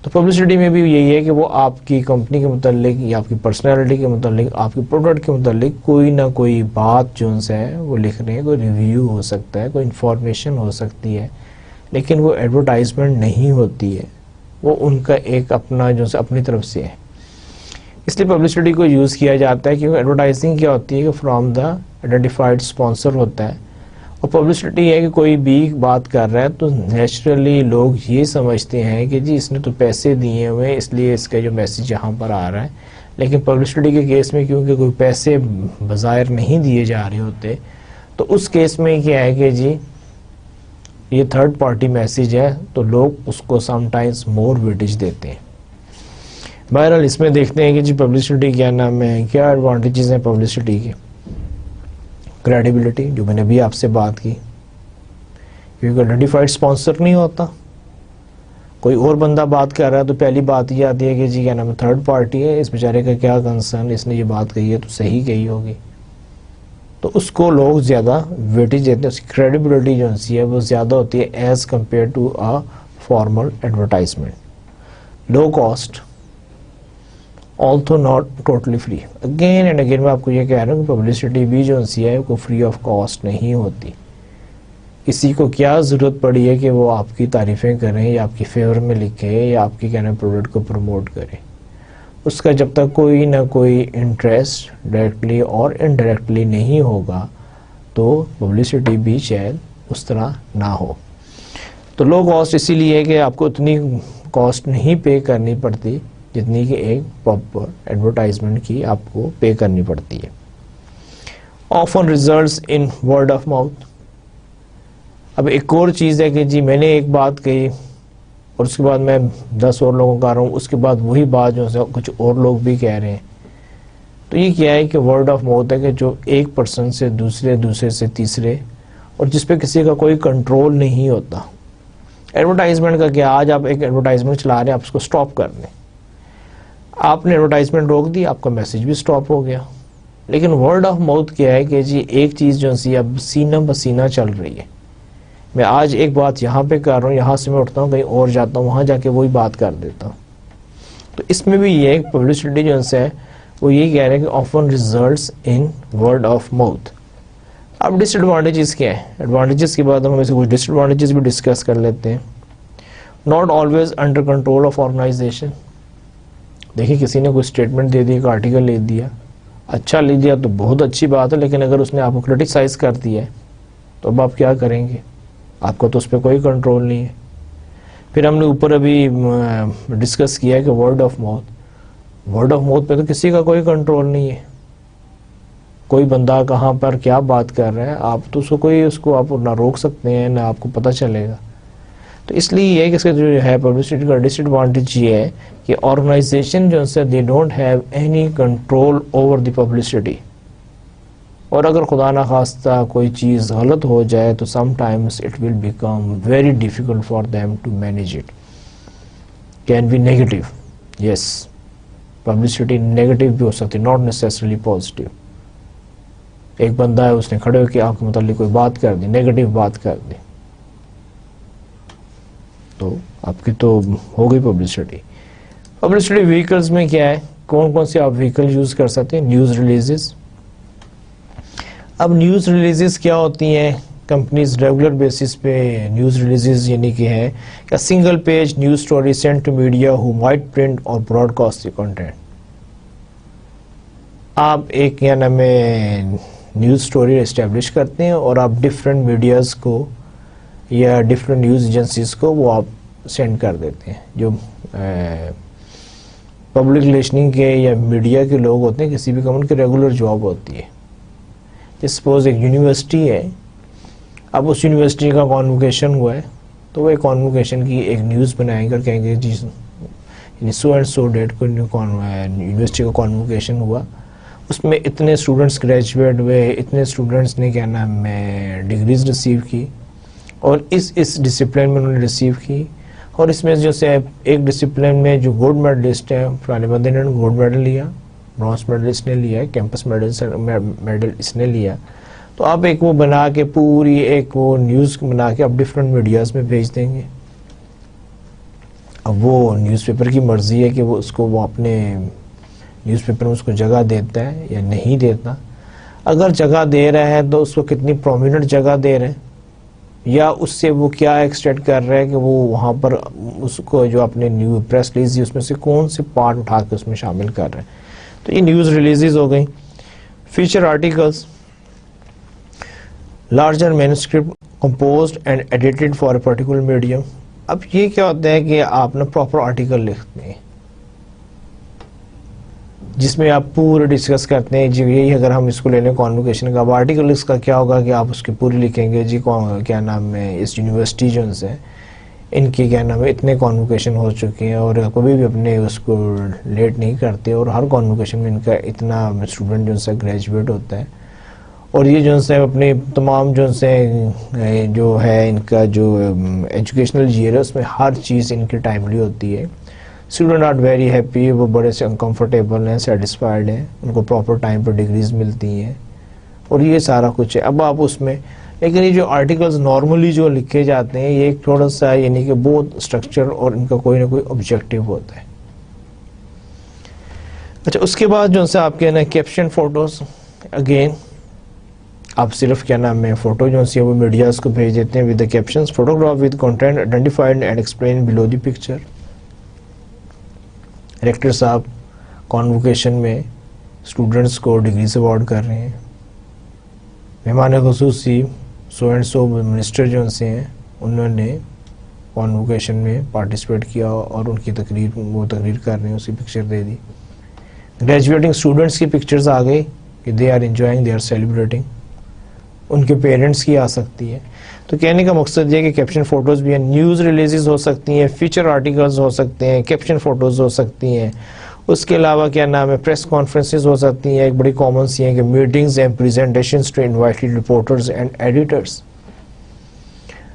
تو پبلسٹی میں بھی یہی ہے کہ وہ آپ کی کمپنی کے متعلق یا آپ کی پرسنالٹی کے متعلق, آپ کی پروڈکٹ کے متعلق کوئی نہ کوئی بات جو ہے وہ لکھ رہے ہیں. کوئی ریویو ہو سکتا ہے, کوئی انفارمیشن ہو سکتی ہے, لیکن وہ ایڈورٹائزمنٹ نہیں ہوتی ہے, وہ ان کا ایک اپنا جو ہے اپنی طرف سے ہے. اس لیے پبلسٹی کو یوز کیا جاتا ہے کیونکہ ایڈورٹائزنگ کیا ہوتی ہے کہ فرام دا آئیڈینٹیفائڈ اسپانسر ہوتا ہے, اور پبلسٹی ہے کہ کوئی بھی بات کر رہا ہے تو نیچرلی لوگ یہ سمجھتے ہیں کہ جی اس نے تو پیسے دیے ہوئے ہیں اس لیے اس کا جو میسیج یہاں پر آ رہا ہے. لیکن پبلسٹی کے کیس میں کیونکہ کوئی پیسے بظاہر نہیں دیے جا رہے ہوتے, تو اس کیس میں کیا ہے کہ جی یہ تھرڈ پارٹی میسیج ہے, تو لوگ اس کو سم ٹائمز مور ویٹیج دیتے ہیں. بہرحال اس میں دیکھتے ہیں کہ جی پبلسٹی کیا نام ہے, کیا ایڈوانٹیجز ہیں پبلسٹی کے. کریڈیبلٹی, جو میں نے ابھی آپ سے بات کی, کیونکہ آئیڈینٹیفائڈ اسپانسر نہیں ہوتا, کوئی اور بندہ بات کر رہا ہے تو پہلی بات یہ آتی ہے کہ جی کیا نام ہے تھرڈ پارٹی ہے, اس بیچارے کا کیا کنسرن, اس نے یہ بات کہی ہے تو صحیح کہی ہوگی, تو اس کو لوگ زیادہ ویٹیج دیتے ہیں. اس کی کریڈیبلٹی جو ہے وہ زیادہ ہوتی ہے as compare to a formal advertisement. Low cost, also not totally free. Again and again میں آپ کو یہ کہہ رہا ہوں کہ پبلسٹی بھی جو ہے وہ فری آف کاسٹ نہیں ہوتی. کسی کو کیا ضرورت پڑی ہے کہ وہ آپ کی تعریفیں کریں یا آپ کی فیور میں لکھیں یا آپ کی کہنا پروڈکٹ کو پروموٹ کریں, اس کا جب تک کوئی نہ کوئی انٹرسٹ ڈائریکٹلی اور انڈائریکٹلی نہیں ہوگا تو پبلسٹی بھی شاید اس طرح نہ ہو. تو لو کاسٹ اسی لیے ہے کہ آپ کو اتنی کاسٹ نہیں پے کرنی پڑتی جتنی کہ ایک پراپر ایڈورٹائزمنٹ کی آپ کو پے کرنی پڑتی ہے. Often results in word of mouth. اب ایک اور چیز ہے کہ جی میں نے ایک بات کہی اور اس کے بعد میں 10 اور لوگوں کو کہہ رہا ہوں, اس کے بعد وہی بات جو ہے کچھ اور لوگ بھی کہہ رہے ہیں. تو یہ کیا ہے کہ ورڈ آف ماؤتھ ہے کہ جو ایک پرسن سے دوسرے سے تیسرے, اور جس پہ کسی کا کوئی کنٹرول نہیں ہوتا. ایڈورٹائزمنٹ کا کیا, آج آپ ایک ایڈورٹائزمنٹ چلا رہے ہیں, آپ اس کو سٹاپ کر دیں, آپ نے ایڈورٹائزمنٹ روک دی, آپ کا میسیج بھی سٹاپ ہو گیا. لیکن ورڈ آف ماؤتھ کیا ہے کہ جی ایک چیز جو سی اب سینہ بسینہ چل رہی ہے. میں آج ایک بات یہاں پہ کر رہا ہوں, یہاں سے میں اٹھتا ہوں کہیں اور جاتا ہوں, وہاں جا کے وہی بات کر دیتا ہوں. تو اس میں بھی یہ پبلسٹی جو ہے وہ یہی کہہ رہے ہیں کہ often results in word of mouth. اب ڈس ایڈوانٹیجز کیا ہے, ایڈوانٹیجز کے بعد ہم اسے کچھ ڈس ایڈوانٹیجز بھی ڈسکس کر لیتے ہیں. Not always under control of organization. دیکھیں کسی نے کوئی اسٹیٹمنٹ دے دی, ایک آرٹیکل لے دیا, اچھا لے دیا تو بہت اچھی بات ہے, لیکن اگر اس نے آپ کو کرٹیسائز کر دیا ہے تو اب آپ کیا کریں گے, آپ کو تو اس پہ کوئی کنٹرول نہیں ہے. پھر ہم نے اوپر ابھی ڈسکس کیا ہے کہ ورڈ آف ماؤتھ پہ تو کسی کا کوئی کنٹرول نہیں ہے. کوئی بندہ کہاں پر کیا بات کر رہا ہے, آپ تو اس کو آپ نہ روک سکتے ہیں نہ آپ کو پتہ چلے گا. تو اس لیے یہ ہے کہ اس کا جو ہے پبلسٹی کا ڈس ایڈوانٹیج یہ ہے کہ آرگنائزیشن جو ہے they don't have any control over the publicity. اور اگر خدا نخواستہ کوئی چیز غلط ہو جائے تو sometimes it will become very difficult for them to manage it. Can be negative, yes, publicity negative بھی ہو سکتی, ناٹ نیسیسریلی پازیٹیو. ایک بندہ ہے, اس نے کھڑے ہو کے آپ کے متعلق کوئی بات کر دی, نیگیٹو بات کر دی, تو آپ کی تو ہو گئی پبلسٹی. پبلسٹی وہیکلز میں کیا ہے, کون کون سے آپ وہیکل یوز کر سکتے ہیں. News releases. اب نیوز ریلیزز کیا ہوتی ہیں, کمپنیز ریگولر بیسس پہ نیوز ریلیزز یعنی کہ ہے کہ single page news story sent to media ہو مائٹ پرنٹ اور براڈ کاسٹ دی کنٹینٹ. آپ ایک کیا نام ہے نیوز اسٹوری اسٹیبلش کرتے ہیں اور آپ ڈفرینٹ میڈیاز کو یا ڈفرینٹ نیوز ایجنسیز کو وہ آپ سینڈ کر دیتے ہیں. جو پبلک ریلیشننگ کے یا میڈیا کے لوگ ہوتے ہیں, کسی بھی کمپنی کی ریگولر جاب ہوتی ہے. سپوز ایک یونیورسٹی ہے, اب اس یونیورسٹی کا کانوکیشن ہوا ہے تو وہ ایک کانوکیشن کی ایک نیوز بنائیں گے اور کہیں گے جی سو اینڈ سو ڈیٹ کو یونیورسٹی کا کانوکیشن ہوا. اس میں اتنے اسٹوڈنٹس گریجویٹ ہوئے, اتنے اسٹوڈنٹس نے کیا نام ہے ڈگریز ریسیو کی, اور اس ڈسپلن میں انہوں نے ریسیو کی. اور اس میں جو سے ایک ڈسپلن میں جو گولڈ میڈلسٹ ہیں, فلانے بندے نے گولڈ میڈل لیا, برانز میڈل اس نے لیا, کیمپس میڈل اس نے لیا. تو آپ ایک وہ بنا کے پوری ایک وہ نیوز بنا کے آپ ڈفرینٹ میڈیاز میں بھیج دیں گے. اب وہ نیوز پیپر کی مرضی ہے کہ وہ اس کو وہ اپنے نیوز پیپر میں اس کو جگہ دیتا ہے یا نہیں دیتا. اگر جگہ دے رہا ہے تو اس کو کتنی پرومیننٹ جگہ دے رہے ہیں, یا اس سے وہ کیا ایکسٹیکٹ کر رہے ہیں کہ وہ وہاں پر اس کو جو اپنے نیو پریس ریلیز اس میں سے کون سے پارٹ اٹھا کے اس میں شامل کر رہے ہیں. تو یہ نیوز ریلیزز ہو گئی. Feature articles, larger manuscript composed and edited for a particular medium. اب یہ کیا ہوتا ہے کہ آپ نا پراپر آرٹیکل لکھتے ہیں جس میں آپ پورے ڈسکس کرتے ہیں. جی یہی اگر ہم اس کو لے لیں کانوکیشن کا, اب آرٹیکل اس کا کیا ہوگا کہ آپ اس کی پوری لکھیں گے جی کیا نام ہے اس یونیورسٹی جو ہے ان کی کیا نام ہے اتنے کانوکیشن ہو چکے ہیں اور کبھی بھی اپنے اس کو لیٹ نہیں کرتے, اور ہر کانوکیشن میں ان کا اتنا اسٹوڈنٹ جو ہے گریجویٹ ہوتا ہے, اور یہ جو ہے اپنے تمام جو ہے ان کا جو ایجوکیشنل ایئر ہے اس میں ہر چیز ان کی ٹائملی ہوتی ہے. اسٹوڈنٹ آر ویری ہیپی, وہ بڑے سے کمفرٹیبل ہیں, سیٹسفائڈ ہیں, ان کو پراپر ٹائم پہ ڈگریز ملتی ہیں, اور یہ سارا کچھ ہے. اب آپ اس میں لیکن یہ جو آرٹیکلز نارملی جو لکھے جاتے ہیں یہ ایک تھوڑا سا یعنی کہ بہت اسٹرکچر اور ان کا کوئی نہ کوئی آبجیکٹیو ہوتا ہے. اچھا اس کے بعد جو ہے آپ کے نا کیپشن فوٹوز, اگین آپ صرف کیا نام ہے فوٹو جو ہے وہ میڈیاز کو بھیج دیتے ہیں with the captions, photograph with content identified and explain below the picture. Rector صاحب کانوکیشن میں اسٹوڈنٹس کو ڈگریز ایوارڈ کر رہے ہیں. مہمان خصوصی سو اینڈ سو منسٹر جو سے ہیں انہوں نے کانوکیشن میں پارٹیسپیٹ کیا اور ان کی تقریر کر رہے ہیں, اس کی پکچر دے دی. گریجویٹنگ اسٹوڈنٹس کی پکچرز آ گئی کہ they are enjoying, they are celebrating. ان کے پیرنٹس کی آ سکتی ہے. تو کہنے کا مقصد یہ کہ کیپشن فوٹوز بھی ہیں, نیوز ریلیزز ہو سکتی ہیں, فیچر آرٹیکلز ہو سکتے ہیں, کیپشن فوٹوز ہو سکتی ہیں. اس کے علاوہ کیا نام ہے پریس کانفرنسز ہو سکتی ہیں. ایک بڑی کامن سی ہیں کہ meetings and presentations to invited reporters and editors.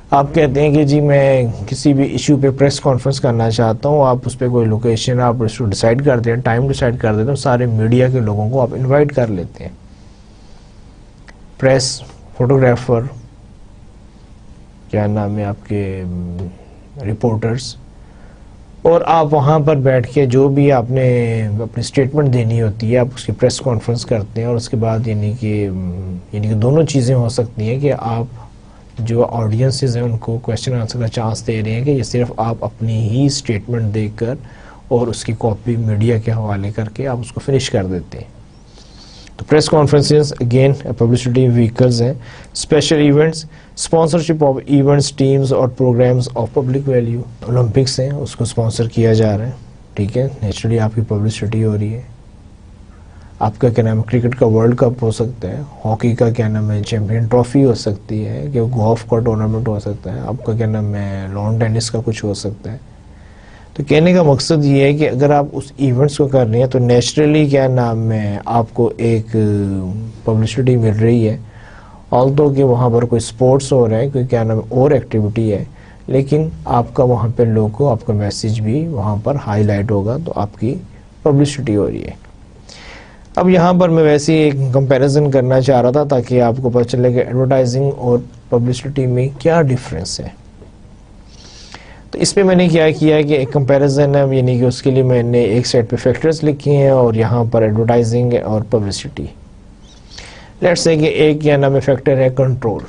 آپ کہتے ہیں کہ جی میں کسی بھی ایشو پہ پریس کانفرنس کرنا چاہتا ہوں, آپ اس پہ کوئی لوکیشن آپ اس کو ڈیسائیڈ کر دیں, ٹائم ڈیسائیڈ کر دیتے ہیں, سارے میڈیا کے لوگوں کو آپ انوائٹ کر لیتے ہیں, پریس, فوٹوگرافر, کیا نام ہے آپ کے رپورٹرز, اور آپ وہاں پر بیٹھ کے جو بھی آپ نے اپنی اسٹیٹمنٹ دینی ہوتی ہے آپ اس کی پریس کانفرنس کرتے ہیں. اور اس کے بعد یعنی کہ دونوں چیزیں ہو سکتی ہیں کہ آپ جو آڈینسز ہیں ان کو کویشچن آنسر کا چانس دے رہے ہیں کہ یہ صرف آپ اپنی ہی اسٹیٹمنٹ دے کر اور اس کی کاپی میڈیا کے حوالے کر کے آپ اس کو فنش کر دیتے ہیں. تو press conferences again publicity vehicles ہیں. Special events, sponsorship of events, teams اور programmes of public value. Olympics ہیں اس کو اسپانسر کیا جا رہا ہے, ٹھیک ہے, نیچرلی آپ کی پبلسٹی ہو رہی ہے. آپ کا کیا نام ہے کرکٹ کا ورلڈ کپ ہو سکتا ہے, ہاکی کا کیا نام ہے چیمپئن ٹرافی ہو سکتی ہے, کہ گولف کا ٹورنامنٹ ہو سکتا ہے, آپ کا کیا نام ہے لان ٹینس کا کچھ ہو سکتا ہے. تو کہنے کا مقصد یہ ہے کہ اگر آپ اس ایونٹس کو کر رہے ہیں تو نیچرلی کیا نام ہے آپ کو ایک پبلسٹی مل رہی ہے. آلدو کہ وہاں پر کوئی سپورٹس ہو رہا ہے, کوئی کیا نام اور ایکٹیویٹی ہے, لیکن آپ کا وہاں پہ لوگوں کو آپ کا میسیج بھی وہاں پر ہائی لائٹ ہوگا, تو آپ کی پبلسٹی ہو رہی ہے. اب یہاں پر میں ویسے ہی ایک کمپیریزن کرنا چاہ رہا تھا تاکہ آپ کو پتہ چلے کہ ایڈورٹائزنگ اور پبلسٹی میں کیا ڈفرینس ہے. تو اس میں میں نے کیا کیا کہ ایک کمپیریزن ہے, یعنی کہ اس کے لیے میں نے ایک سائڈ پہ فیکٹرز لکھے ہیں اور یہاں پر ایڈورٹائزنگ اور پبلسٹی. لیٹس سے کہ ایک کیا نام ہے فیکٹر ہے کنٹرول,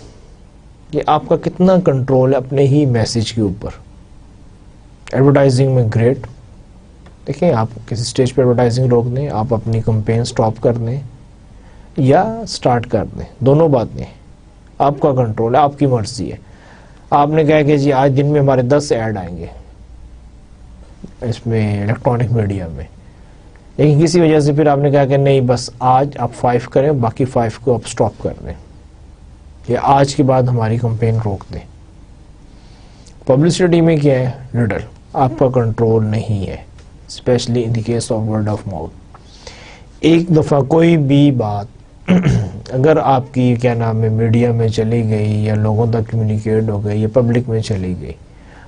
کہ آپ کا کتنا کنٹرول ہے اپنے ہی میسیج کے اوپر. ایڈورٹائزنگ میں گریٹ, دیکھیں آپ کسی سٹیج پہ ایڈورٹائزنگ روک دیں, آپ اپنی کمپین سٹاپ کر دیں یا سٹارٹ کر دیں, دونوں باتیں آپ کا کنٹرول ہے, آپ کی مرضی ہے. آپ نے کہا کہ جی آج دن میں ہمارے 10 ایڈ آئیں گے اس میں الیکٹرانک میڈیا میں, لیکن کسی وجہ سے پھر آپ نے کہا کہ نہیں بس آج آپ 5 کریں, باقی 5 کو آپ سٹاپ کر دیں, یا آج کے بعد ہماری کمپین روک دیں. پبلسٹی میں کیا ہے لٹل, آپ کا کنٹرول نہیں ہے, especially in the case of word of mouth. ایک دفعہ کوئی بھی بات اگر آپ کی کیا نام ہے میڈیا میں چلی گئی یا لوگوں تک کمیونیکیٹ ہو گئی یا پبلک میں چلی گئی،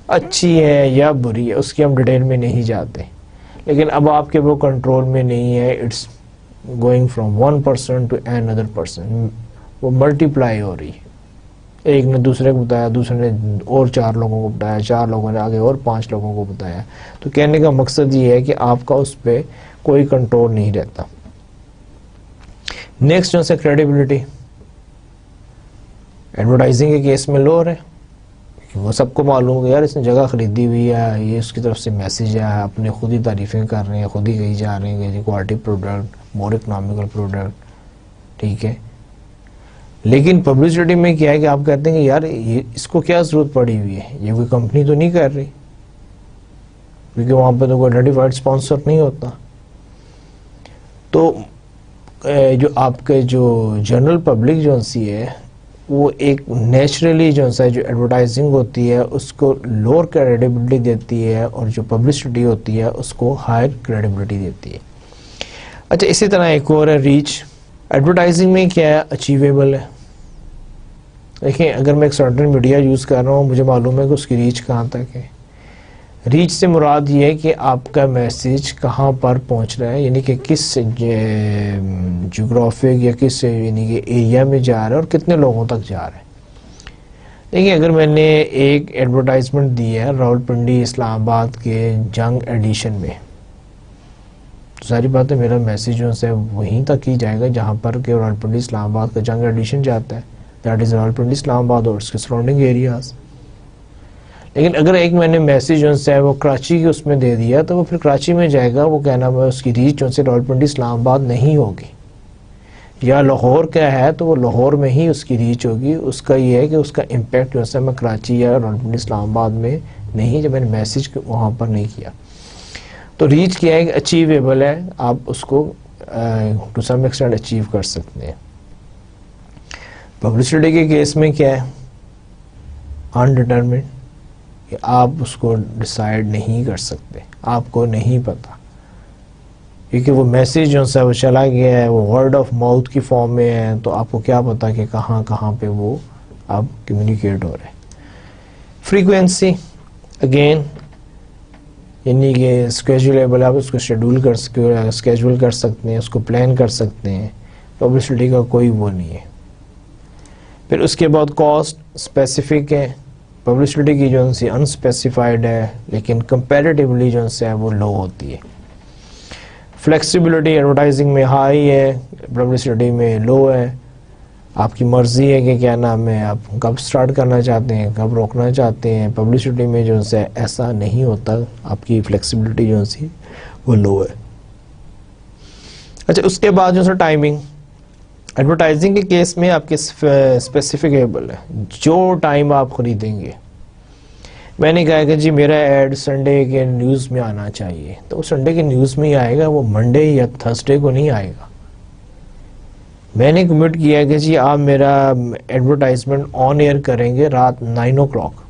اچھی ہے یا بری ہے اس کی ہم ڈیٹیل میں نہیں جاتے، لیکن اب آپ کے وہ کنٹرول میں نہیں ہے، it's going from one person to another person, وہ ملٹیپلائی ہو رہی ہے، ایک نے دوسرے کو بتایا، دوسرے نے اور 4 لوگوں کو بتایا، 4 لوگوں نے آگے اور 5 لوگوں کو بتایا. تو کہنے کا مقصد یہ ہے کہ آپ کا اس پہ کوئی کنٹرول نہیں رہتا. نیکسٹ جو ہے کریڈیبلٹی، ایڈورٹائزنگ کے کیس میں لو ہے، وہ سب کو معلوم ہے یار اس نے جگہ خریدی ہوئی ہے، یہ اس کی طرف سے میسیج ہے، اپنے خود ہی تعریفیں کر رہے ہیں، خود ہی کہی جا رہے ہیں کہ quality product, more economical product, ٹھیک ہے. لیکن پبلسٹی میں کیا ہے کہ آپ کہتے ہیں کہ یار یہ اس کو کیا ضرورت پڑی ہوئی ہے، یہ کوئی کمپنی تو نہیں کر رہی، کیونکہ وہاں پہ تو کوئی آئیڈینٹیفائڈ اسپانسر نہیں ہوتا. تو جو آپ کے جو جنرل پبلک جو سی ہے وہ ایک نیچرلی جو ہے جو ایڈورٹائزنگ ہوتی ہے اس کو لوور کریڈیبلٹی دیتی ہے، اور جو پبلسٹی ہوتی ہے اس کو ہائر کریڈیبلٹی دیتی ہے. اچھا اسی طرح ایک اور ہے ریچ. ایڈورٹائزنگ میں کیا ہے، اچیویبل ہے. دیکھیں اگر میں ایک سرٹن میڈیا یوز کر رہا ہوں، مجھے معلوم ہے کہ اس کی ریچ کہاں تک ہے. ریچ سے مراد یہ ہے کہ آپ کا میسیج کہاں پر پہنچ رہا ہے، یعنی کہ کس جغرافک یا کس یعنی کہ ایریا میں جا رہا ہے اور کتنے لوگوں تک جا رہا ہے. دیکھیں اگر میں نے ایک ایڈورٹائزمنٹ دی ہے راولپنڈی اسلام آباد کے جنگ ایڈیشن میں، تو ساری بات ہے میرا میسیج جو ہے وہیں تک ہی جائے گا جہاں پر کہ راولپنڈی اسلام آباد کا جنگ ایڈیشن جاتا ہے، دیٹ از راولپنڈی اسلام آباد اور اس کے سراؤنڈنگ ایریاز. لیکن اگر ایک میں نے میسیج جو ہے وہ کراچی کے اس میں دے دیا تو وہ پھر کراچی میں جائے گا، وہ کہنا ہے اس کی ریچ جو سے راولپنڈی اسلام آباد نہیں ہوگی. یا لاہور کا ہے تو وہ لاہور میں ہی اس کی ریچ ہوگی، اس کا یہ ہے کہ اس کا امپیکٹ جو ہے میں کراچی یا راولپنڈی اسلام آباد میں نہیں، جب میں نے میسیج وہاں پر نہیں کیا. تو ریچ کیا ہے کہ اچیویبل ہے، آپ اس کو ٹو سم ایکسٹینٹ اچیو کر سکتے ہیں. پبلسٹی کے کیس میں کیا ہے، انڈیٹرمنڈ، کہ آپ اس کو ڈیسائیڈ نہیں کر سکتے، آپ کو نہیں پتا، کیونکہ وہ میسیج جو ہے وہ چلا گیا ہے، وہ ورڈ آف ماؤتھ کی فارم میں ہے، تو آپ کو کیا پتا کہ کہاں کہاں پہ وہ اب کمیونیکیٹ ہو رہے ہیں. فریکوینسی اگین یعنی کہ اسکیجولیبل، آپ اس کو شیڈول اسکیجول کر سکتے ہیں، اس کو پلان کر سکتے ہیں. پبلسٹی کا کوئی وہ نہیں ہے. پھر اس کے بعد کاسٹ اسپیسیفک ہے، پبلسٹی کی جو سی انسپیسیفائڈ ہے لیکن کمپیریٹیولی جو ہے وہ لو ہوتی ہے. فلیکسیبلٹی ایڈورٹائزنگ میں ہائی ہے، پبلسٹی میں لو ہے. آپ کی مرضی ہے کہ کیا نام ہے آپ کب سٹارٹ کرنا چاہتے ہیں، کب روکنا چاہتے ہیں. پبلسٹی میں جو ہے ایسا نہیں ہوتا، آپ کی فلیکسیبلٹی جو سی وہ لو ہے. اچھا اس کے بعد جو ہے ٹائمنگ، ایڈورٹائزنگ کے کیس میں آپ کے اسپیسیفیکیبل ہے جو ٹائم آپ خریدیں گے. میں نے کہا کہ جی میرا ایڈ سنڈے کے نیوز میں آنا چاہیے، تو وہ سنڈے کے نیوز میں ہی آئے گا، وہ منڈے یا تھرسڈے کو نہیں آئے گا. میں نے کمٹ کیا کہ جی آپ میرا ایڈورٹائزمنٹ آن ایئر کریں گے رات 9 o'clock،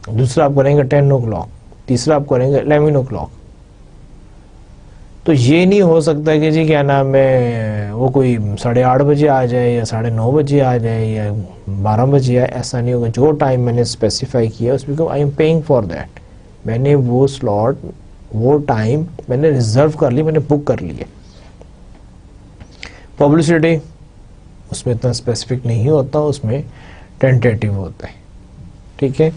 دوسرا آپ کریں گے 10 o'clock، تیسرا آپ کریں گے 11 o'clock. تو یہ نہیں ہو سکتا کہ جی کیا نام ہے وہ کوئی 8:30 بجے آ جائے یا 9:30 بجے آ جائے یا 12 بجے آئے، ایسا نہیں ہوگا. جو ٹائم میں نے اسپیسیفائی کیا اس میں I am paying for that, میں نے وہ سلاٹ وہ ٹائم میں نے ریزرو کر لی، میں نے بک کر لی ہے. پبلسٹی اس میں اتنا اسپیسیفک نہیں ہوتا، اس میں ٹینٹیٹیو ہوتا ہے. ٹھیک ہے،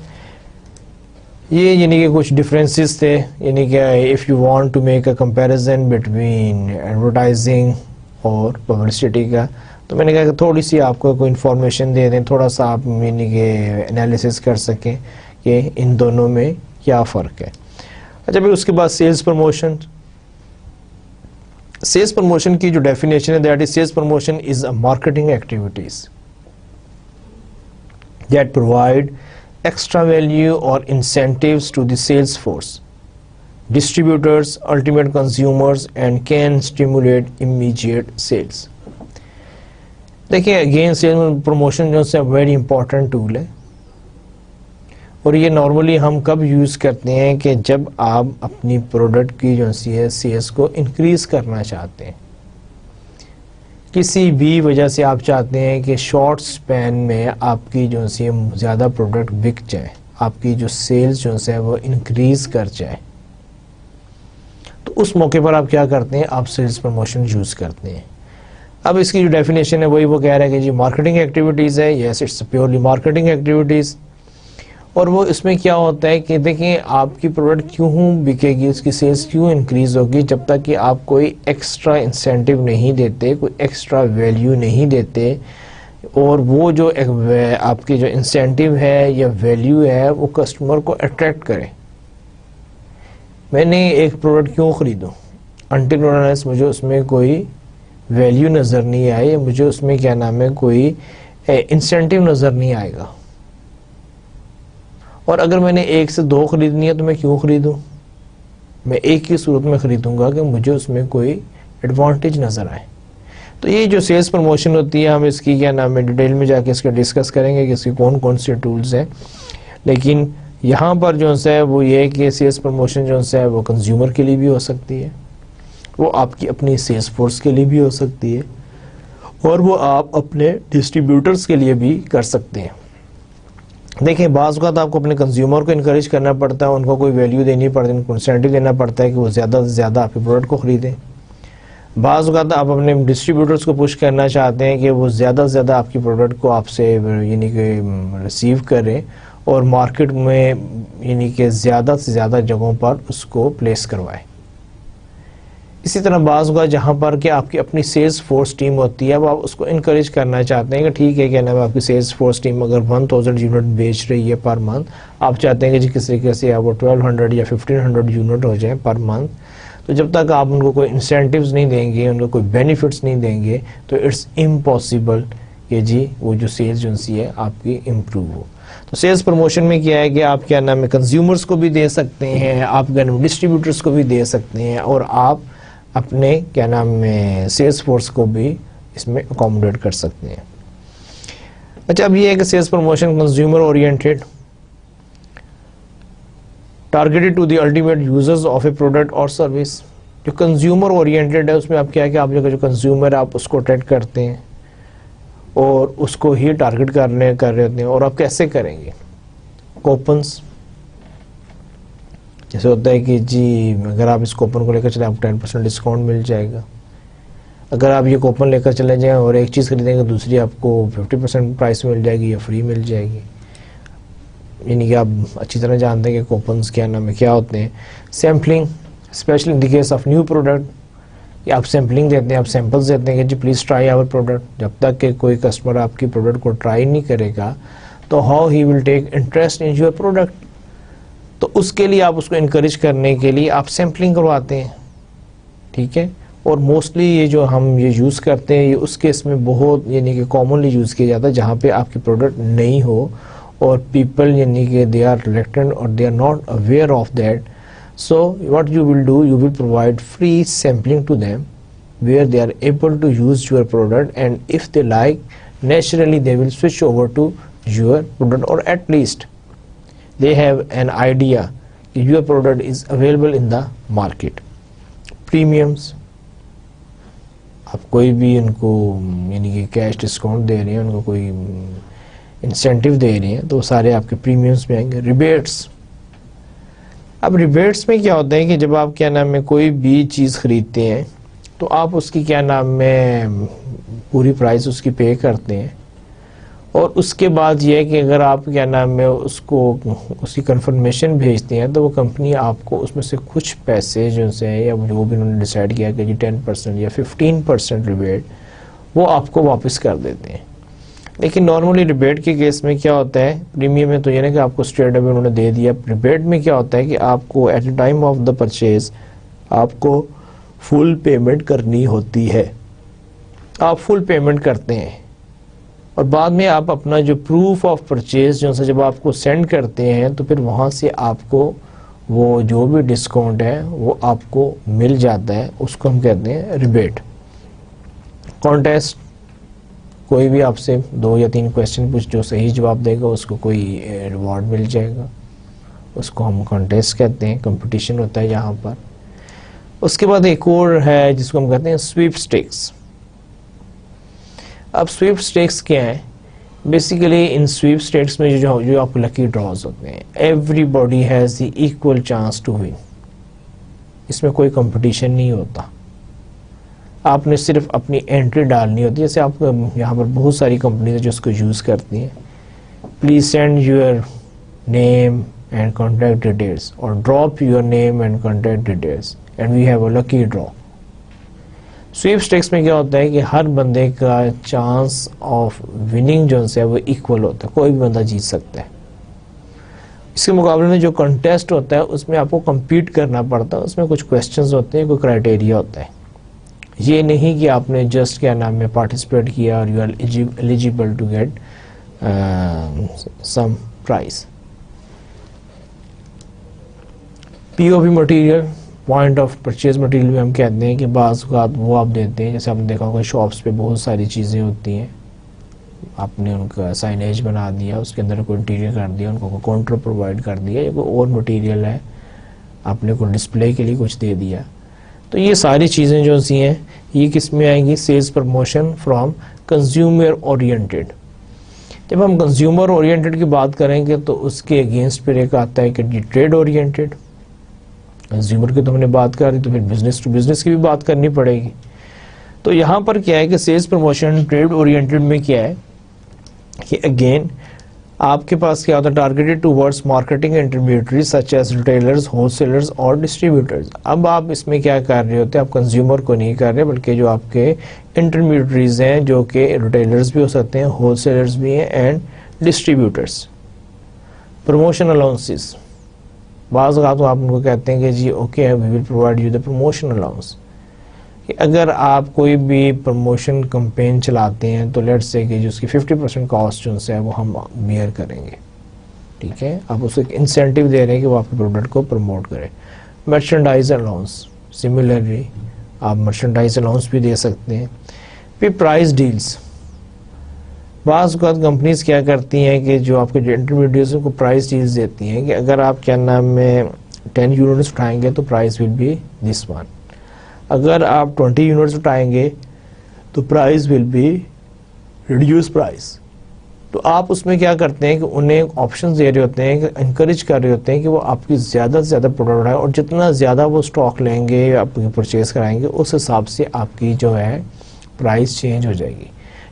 یہ یعنی کہ کچھ ڈفرینسز تھے، یعنی کہ if you want to make a comparison between advertising اور پبلسٹی کا، تو میں نے کہا کہ تھوڑی سی آپ کو کوئی انفارمیشن دے دیں، تھوڑا سا آپ یعنی کہ انالیسس کر سکیں کہ ان دونوں میں کیا فرق ہے. اچھا پھر اس کے بعد سیلز پروموشن. سیلز پروموشن کی جو ڈیفینیشن ہے that is sales promotion is a marketing activities that provide extra value or incentives to the sales force, distributors, ultimate consumers and can stimulate immediate sales. دیکھیں again sale promotion جو ہے very important tool ہے. اور یہ normally ہم کب use کرتے ہیں کہ جب آپ اپنی پروڈکٹ کی جو سی ہے سیلز کو انکریز کرنا چاہتے ہیں. کسی بھی وجہ سے آپ چاہتے ہیں کہ شارٹ سپین میں آپ کی جو سی زیادہ پروڈکٹ بک جائے, آپ کی جو سیلز جو ہے وہ انکریز کر جائے, تو اس موقع پر آپ کیا کرتے ہیں, آپ سیلز پروموشن یوز کرتے ہیں. اب اس کی جو ڈیفینیشن ہے وہی وہ کہہ رہا ہے کہ جی مارکیٹنگ ایکٹیویٹیز ہے. Yes it's purely marketing activities. اور وہ اس میں کیا ہوتا ہے کہ دیکھیں آپ کی پروڈکٹ کیوں بکے گی, اس کی سیلز کیوں انکریز ہوگی, جب تک کہ آپ کوئی ایکسٹرا انسینٹیو نہیں دیتے, کوئی ایکسٹرا ویلیو نہیں دیتے, اور وہ جو آپ کی جو انسینٹیو ہے یا ویلیو ہے وہ کسٹمر کو اٹریکٹ کرے. میں نے ایک پروڈکٹ کیوں خریدوں, انٹل انلیس مجھے اس میں کوئی ویلیو نظر نہیں آئے, مجھے اس میں کیا نام ہے کوئی انسینٹیو نظر نہیں آئے گا. اور اگر میں نے 1 سے 2 خریدنی ہے تو میں کیوں خریدوں, میں ایک کی صورت میں خریدوں گا کہ مجھے اس میں کوئی ایڈوانٹیج نظر آئے. تو یہ جو سیلز پروموشن ہوتی ہے ہم اس کی کیا نام ہے ڈیٹیل میں جا کے اس کا ڈسکس کریں گے کہ اس کی کون کون سے ٹولز ہیں. لیکن یہاں پر جو ہے وہ یہ ہے کہ سیلز پروموشن جو ہے وہ کنزیومر کے لیے بھی ہو سکتی ہے, وہ آپ کی اپنی سیلز فورس کے لیے بھی ہو سکتی ہے, اور وہ آپ اپنے ڈسٹریبیوٹرز کے لیے بھی کر سکتے ہیں. دیکھیں بعض اوقات آپ کو اپنے کنزیومر کو انکریج کرنا پڑتا ہے, ان کو کوئی ویلیو دینی پڑتی ہے, ان کو انسینٹیو دینا پڑتا ہے کہ وہ زیادہ سے زیادہ آپ کے پروڈکٹ کو خریدیں. بعض اوقات آپ اپنے ڈسٹریبیوٹرز کو پش کرنا چاہتے ہیں کہ وہ زیادہ سے زیادہ آپ کی پروڈکٹ کو آپ سے یعنی کہ ریسیو کریں اور مارکیٹ میں یعنی کہ زیادہ سے زیادہ جگہوں پر اس کو پلیس کروائیں. اسی طرح بعض اوقات جہاں پر کہ آپ کی اپنی سیلز فورس ٹیم ہوتی ہے, اب آپ اس کو انکریج کرنا چاہتے ہیں کہ ٹھیک ہے کیا نام ہے آپ کی سیلز فورس ٹیم اگر 1000 یونٹ بیچ رہی ہے پر منتھ, آپ چاہتے ہیں کہ جی کس طریقے سے وہ 1200 یا 1500 یونٹ ہو جائیں پر منتھ, تو جب تک آپ ان کو کوئی انسینٹیوز نہیں دیں گے, ان کو کوئی بینیفٹس نہیں دیں گے, تو اٹس امپاسبل کہ جی وہ جو سیلز ایجنسی ہے آپ کی امپروو ہو. تو سیلز پروموشن میں کیا ہے کہ آپ کیا نام ہے کنزیومرز کو بھی دے سکتے ہیں, آپ ڈسٹریبیوٹرز کو بھی دے سکتے ہیں, اور آپ اپنے کیا نام ہے سیلز فورس کو بھی اس میں اکوموڈیٹ کر سکتے ہیں. اچھا اب یہ ہے کہ sales promotion consumer oriented, targeted to the ultimate users of a product اور سروس. جو کنزیومر اورینٹیڈ ہے اس میں آپ کیا ہے کہ آپ جو کنزیومر آپ اس کو اٹریکٹ کرتے ہیں اور اس کو ہی ٹارگیٹ کر رہے ہوتے ہیں. اور آپ کیسے کریں گے, کوپنس, جیسے ہوتا ہے کہ جی اگر آپ اس کوپن کو لے کر چلیں آپ کو 10% ڈسکاؤنٹ مل جائے گا. اگر آپ یہ کوپن لے کر چلے جائیں اور ایک چیز خریدیں گے دوسری آپ کو 50% پرائس مل جائے گی یا فری مل جائے گی. یعنی کہ آپ اچھی طرح جانتے ہیں کہ کوپنس کیا نام ہے کیا ہوتے ہیں. Sampling, especially in the case of new product, کہ آپ سیمپلنگ دیتے ہیں, آپ سیمپلز دیتے ہیں کہ جی پلیز ٹرائی آور پروڈکٹ. جب تک کہ کوئی کسٹمر آپ کی پروڈکٹ کو ٹرائی نہیں کرے گا تو how he will take interest in your product. تو اس کے لیے آپ اس کو انکریج کرنے کے لیے آپ سیمپلنگ کرواتے ہیں, ٹھیک ہے. اور موسٹلی یہ جو ہم یہ یوز کرتے ہیں یہ اس کیس میں بہت یعنی کہ کامنلی یوز کیا جاتا ہے جہاں پہ آپ کی پروڈکٹ نہیں ہو اور پیپل یعنی کہ دے آر ریلیکٹنٹ اور they are not aware of that. So what you will do, you will provide free sampling to them where they are able to use your product, and if they like, naturally they will switch over to your product, or at least they have an idea that your product is available in the market. Premiums, آپ کوئی بھی ان کو یعنی کہ cash discount دے رہے ہیں, ان کو کوئی انسینٹیو دے رہے ہیں, تو وہ سارے آپ کے پریمیمس میں آئیں گے. ریبیٹس, اب ریبیٹس میں کیا ہوتا ہے کہ جب آپ کیا نام ہے کوئی بھی چیز خریدتے ہیں تو آپ اس کی کیا نام میں پوری پرائس اس کی پے کرتے ہیں, اور اس کے بعد یہ ہے کہ اگر آپ کیا نام میں اس کو اس کی کنفرمیشن بھیجتے ہیں تو وہ کمپنی آپ کو اس میں سے کچھ پیسے جو سے یا جو بھی انہوں نے ڈیسائیڈ کیا کہ جی 10% یا 15% ریبیٹ وہ آپ کو واپس کر دیتے ہیں. لیکن نارملی ریبیٹ کے کیس میں کیا ہوتا ہے, پریمیم میں تو یہ نہیں کہ آپ کو اسٹریٹ اوے انہوں نے دے دیا, ریبیٹ میں کیا ہوتا ہے کہ آپ کو at a time of the purchase آپ کو فل پیمنٹ کرنی ہوتی ہے. آپ فل پیمنٹ کرتے ہیں اور بعد میں آپ اپنا جو پروف آف پرچیز جو جب آپ کو سینڈ کرتے ہیں تو پھر وہاں سے آپ کو وہ جو بھی ڈسکاؤنٹ ہے وہ آپ کو مل جاتا ہے, اس کو ہم کہتے ہیں ریبیٹ. کوئی بھی آپ سے 2 یا 3 کویشچن پوچھ، جو صحیح جواب دے گا اس کو کوئی ریوارڈ مل جائے گا. اس کو ہم کانٹیسٹ کہتے ہیں، کمپٹیشن ہوتا ہے یہاں پر. اس کے بعد ایک اور ہے جس کو ہم کہتے ہیں سویپ اسٹیکس. اب سویپ اسٹیکس کیا ہے؟ بیسیکلی ان سویپ اسٹیکس میں جو آپ کو لکی ڈراز ہوتے ہیں، everybody has the equal chance to win. اس میں کوئی کمپٹیشن نہیں ہوتا، آپ نے صرف اپنی انٹری ڈالنی ہوتی ہے. جیسے آپ یہاں پر بہت ساری کمپنیز ہیں جو اس کو یوز کرتی ہیں. Please send your name and contact details or drop your name and contact details and we have a lucky draw. Sweepstakes میں کیا ہوتا ہے کہ ہر بندے کا چانس آف وننگ جو ہے وہ ایکول ہوتا ہے، کوئی بھی بندہ جیت سکتا ہے. اس کے مقابلے میں جو کنٹیسٹ ہوتا ہے اس میں آپ کو کمپیٹ کرنا پڑتا ہے، اس میں کچھ کویسچنز ہوتے ہیں، کوئی کرائٹیریا ہوتا ہے. یہ نہیں کہ آپ نے جسٹ کیا نام میں پارٹیسپیٹ کیا اور you are eligible to get some prize. P O P material, point of purchase material بھی ہم کہتے ہیں کہ بعض اوقات وہ آپ دیتے ہیں. جیسے آپ نے دیکھا ہوگا شاپس پہ بہت ساری چیزیں ہوتی ہیں، آپ نے ان کا سائنیج بنا دیا، اس کے اندر کوئی انٹیریئر کر دیا، ان کو کوئی کاؤنٹر پرووائڈ کر دیا، یا کوئی اور مٹیریل ہے آپ نے کوئی ڈسپلے کے لیے کچھ دے دیا. تو یہ ساری چیزیں جو سی ہیں یہ کس میں آئیں گی؟ Sales promotion from consumer oriented. جب ہم کنزیومر اورینٹیڈ کی بات کریں گے تو اس کے اگینسٹ پھر ایک آتا ہے کہ ٹریڈ اورینٹیڈ. کنزیومر کی تو ہم نے بات کر دی، تو پھر بزنس ٹو بزنس کی بھی بات کرنی پڑے گی. تو یہاں پر کیا ہے کہ سیلز پروموشن ٹریڈ اورینٹیڈ میں کیا ہے کہ اگین آپ کے پاس کیا ہوتا ہے؟ Targeted towards marketing intermediaries such as retailers, whole sellers اور ڈسٹریبیوٹرز. اب آپ اس میں کیا کر رہے ہوتے ہیں؟ آپ کنزیومر کو نہیں کر رہے بلکہ جو آپ کے انٹرمیڈیٹریز ہیں، جو کہ ریٹیلرز بھی ہو سکتے ہیں، ہول سیلرز بھی ہیں اینڈ ڈسٹریبیوٹرز. پروموشن الاؤنسز، بعض اوقات آپ ان کو کہتے ہیں کہ جی okay we will provide you the promotion allowance. اگر آپ کوئی بھی پروموشن کمپین چلاتے ہیں تو لیٹس سے کہ جو اس کی 50% کاسٹ جو ہے وہ ہم بیئر کریں گے. ٹھیک ہے، آپ اس کو ایک انسینٹیو دے رہے ہیں کہ وہ آپ کے پروڈکٹ کو پروموٹ کرے. مرچنڈائز الاؤنس، سملرلی آپ مرچنڈائز الاؤنس بھی دے سکتے ہیں. پھر پرائز ڈیلز، بعض اوقات کمپنیز کیا کرتی ہیں کہ جو آپ کے انٹرمیڈیٹس کو پرائز ڈیلز دیتی ہیں کہ اگر آپ کیا نام میں 10 یونٹس اٹھائیں گے تو prize will be this one, اگر آپ 20 یونٹس اٹھائیں گے تو prize will be reduce prize. تو آپ اس میں کیا کرتے ہیں کہ انہیں آپشنز دے رہے ہوتے ہیں، کہ انکریج کر رہے ہوتے ہیں کہ وہ آپ کی زیادہ سے زیادہ پروڈکٹ اٹھائیں، اور جتنا زیادہ وہ اسٹاک لیں گے یا آپ پرچیز کرائیں گے اس حساب سے آپ کی جو ہے پرائز چینج ہو جائے گی.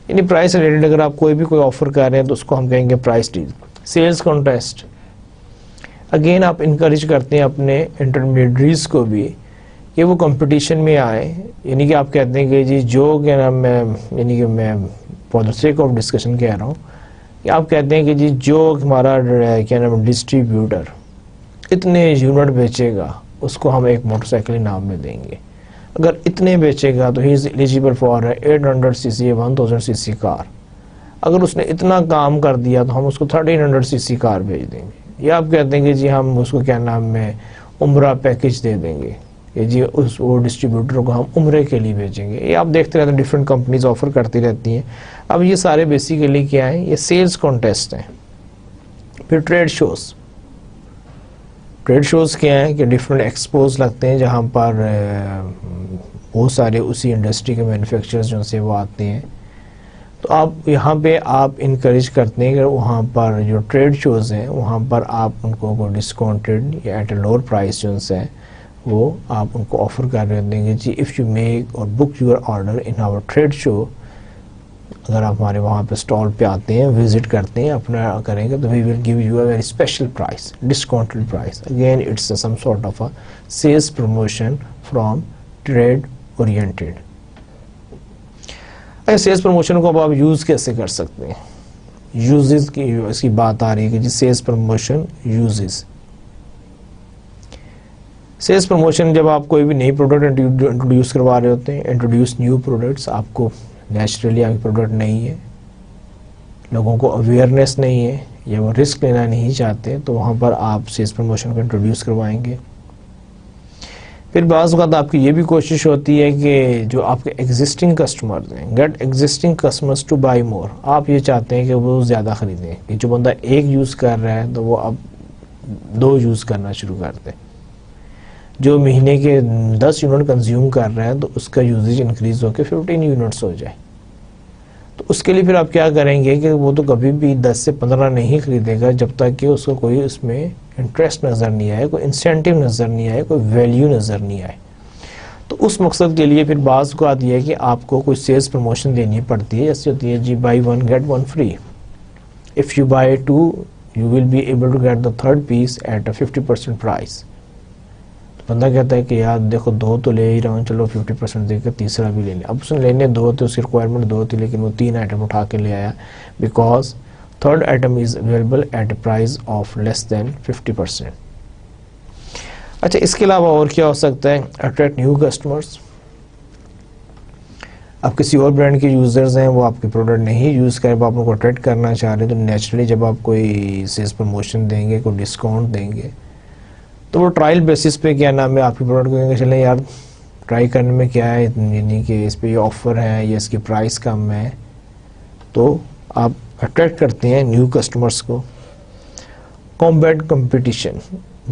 یعنی پرائز ریلیٹڈ اگر آپ کوئی آفر کر رہے ہیں تو اس کو ہم کہیں گے prize deal. Sales contest, again آپ انکریج کرتے ہیں اپنے انٹرمیڈیٹریز کو بھی کہ وہ کمپٹیشن میں آئیں. یعنی کہ آپ کہتے ہیں کہ جی جو کیا نام میں، یعنی کہ میں for the sake of discussion کہہ رہا ہوں کہ آپ کہتے ہیں کہ جی جو ہمارا کیا نام ڈسٹریبیوٹر اتنے یونٹ بیچے گا اس کو ہم ایک موٹر سائیکل انعام میں دیں گے. اگر اتنے بیچے گا تو ہی از ایلیجیبل فار 800 سی سی 1000 سی سی کار. اگر اس نے اتنا کام کر دیا تو ہم اس کو 1300 سی سی کار بھیج دیں گے. یا آپ کہتے ہیں کہ جی ہم اس کو کیا نام میں عمرہ پیکج دے دیں گے کہ جی وہ ڈسٹریبیوٹر کو ہم عمرے کے لیے بھیجیں گے. یہ آپ دیکھتے رہتے ہیں ڈفرینٹ کمپنیز آفر کرتی رہتی ہیں. اب یہ سارے بیسیکلی کیا ہیں؟ یہ سیلز کانٹیسٹ ہیں. پھر ٹریڈ شوز، ٹریڈ شوز کیا ہیں کہ ڈفرینٹ ایکسپوز لگتے ہیں جہاں پر بہت سارے اسی انڈسٹری کے مینوفیکچررز جو سے وہ آتے ہیں. تو آپ یہاں پہ آپ انکریج کرتے ہیں کہ وہاں پر جو ٹریڈ شوز ہیں وہاں پر آپ ان کو ڈسکاؤنٹڈ یا ایٹ اے لوور پرائس جو ہے وہ آپ ان کو آفر کر رہے دیں گے. جی if you make or book your order in our trade show, اگر آپ ہمارے وہاں پہ اسٹال پہ آتے ہیں، وزٹ کرتے ہیں، اپنا کریں گے تو we will give you a very special prize, discounted prize. Again it's some sort of a sales promotion from trade oriented. Sales promotion کو اب آپ یوز کیسے کر سکتے ہیں؟ یوزز کی اس کی بات آ رہی ہے کہ جی sales promotion uses. Sales promotion جب آپ کوئی بھی نئی پروڈکٹ انٹروڈیوس کروا رہے ہوتے ہیں، انٹروڈیوس نیو پروڈکٹس، آپ کو نیچرلی آپ کی پروڈکٹ نہیں ہے، لوگوں کو اویئرنیس نہیں ہے یا وہ رسک لینا نہیں چاہتے، تو وہاں پر آپ سیلز پروموشن کو انٹروڈیوس کروائیں گے. پھر بعض اوقات آپ کی یہ بھی کوشش ہوتی ہے کہ جو آپ کے ایگزسٹنگ کسٹمرز ہیں، get existing customers to buy more. آپ یہ چاہتے ہیں کہ وہ زیادہ خریدیں، کہ جو بندہ ایک یوز کر رہا ہے تو وہ اب 2 یوز کرنا شروع کر دے. جو مہینے کے 10 یونٹ کنزیوم کر رہا ہے تو اس کا یوزیج انکریز ہو کے 15 یونٹس ہو جائے. تو اس کے لیے پھر آپ کیا کریں گے کہ وہ تو کبھی بھی 10 سے 15 نہیں خریدے گا جب تک کہ اس کو کوئی اس میں انٹرسٹ نظر نہیں آئے، کوئی انسینٹیو نظر نہیں آئے، کوئی ویلیو نظر نہیں آئے. تو اس مقصد کے لیے پھر بعض کو آتی ہے کہ آپ کو کوئی سیلز پروموشن دینی پڑتی ہے، جیسے ہوتی ہے جی by 1 get 1 free. If you buy 2 you will be able to get the third piece at a 50% price. بندہ کہتا ہے کہ یار دیکھو 2 تو لے ہی رہا ہوں، چلو 50% دے کے تیسرا بھی لے لیں. اب اس نے لینے 2 تھے، اس کی ریکوائرمنٹ 2 تھی، لیکن وہ 3 آئٹم اٹھا کے لے آیا because third item is available at a price of less than 50%. اچھا، اس کے علاوہ اور کیا ہو سکتا ہے؟ Attract new customers. اب کسی اور برانڈ کے یوزرز ہیں، وہ آپ کے پروڈکٹ نہیں یوز کریں، آپ ان کو اٹریکٹ کرنا چاہ رہے ہیں، تو نیچرلی جب آپ کوئی سیلز پروموشن دیں گے، کوئی ڈسکاؤنٹ دیں گے، تو وہ ٹرائل بیسس پہ کیا نام ہے آپ کے پروڈکٹ کو کہیں گے چلیں یار ٹرائی کرنے میں کیا ہے، یعنی کہ اس پہ یہ آفر ہے یا اس کی پرائس کم ہے، تو آپ اٹریکٹ کرتے ہیں نیو کسٹمرز کو. Combat competition.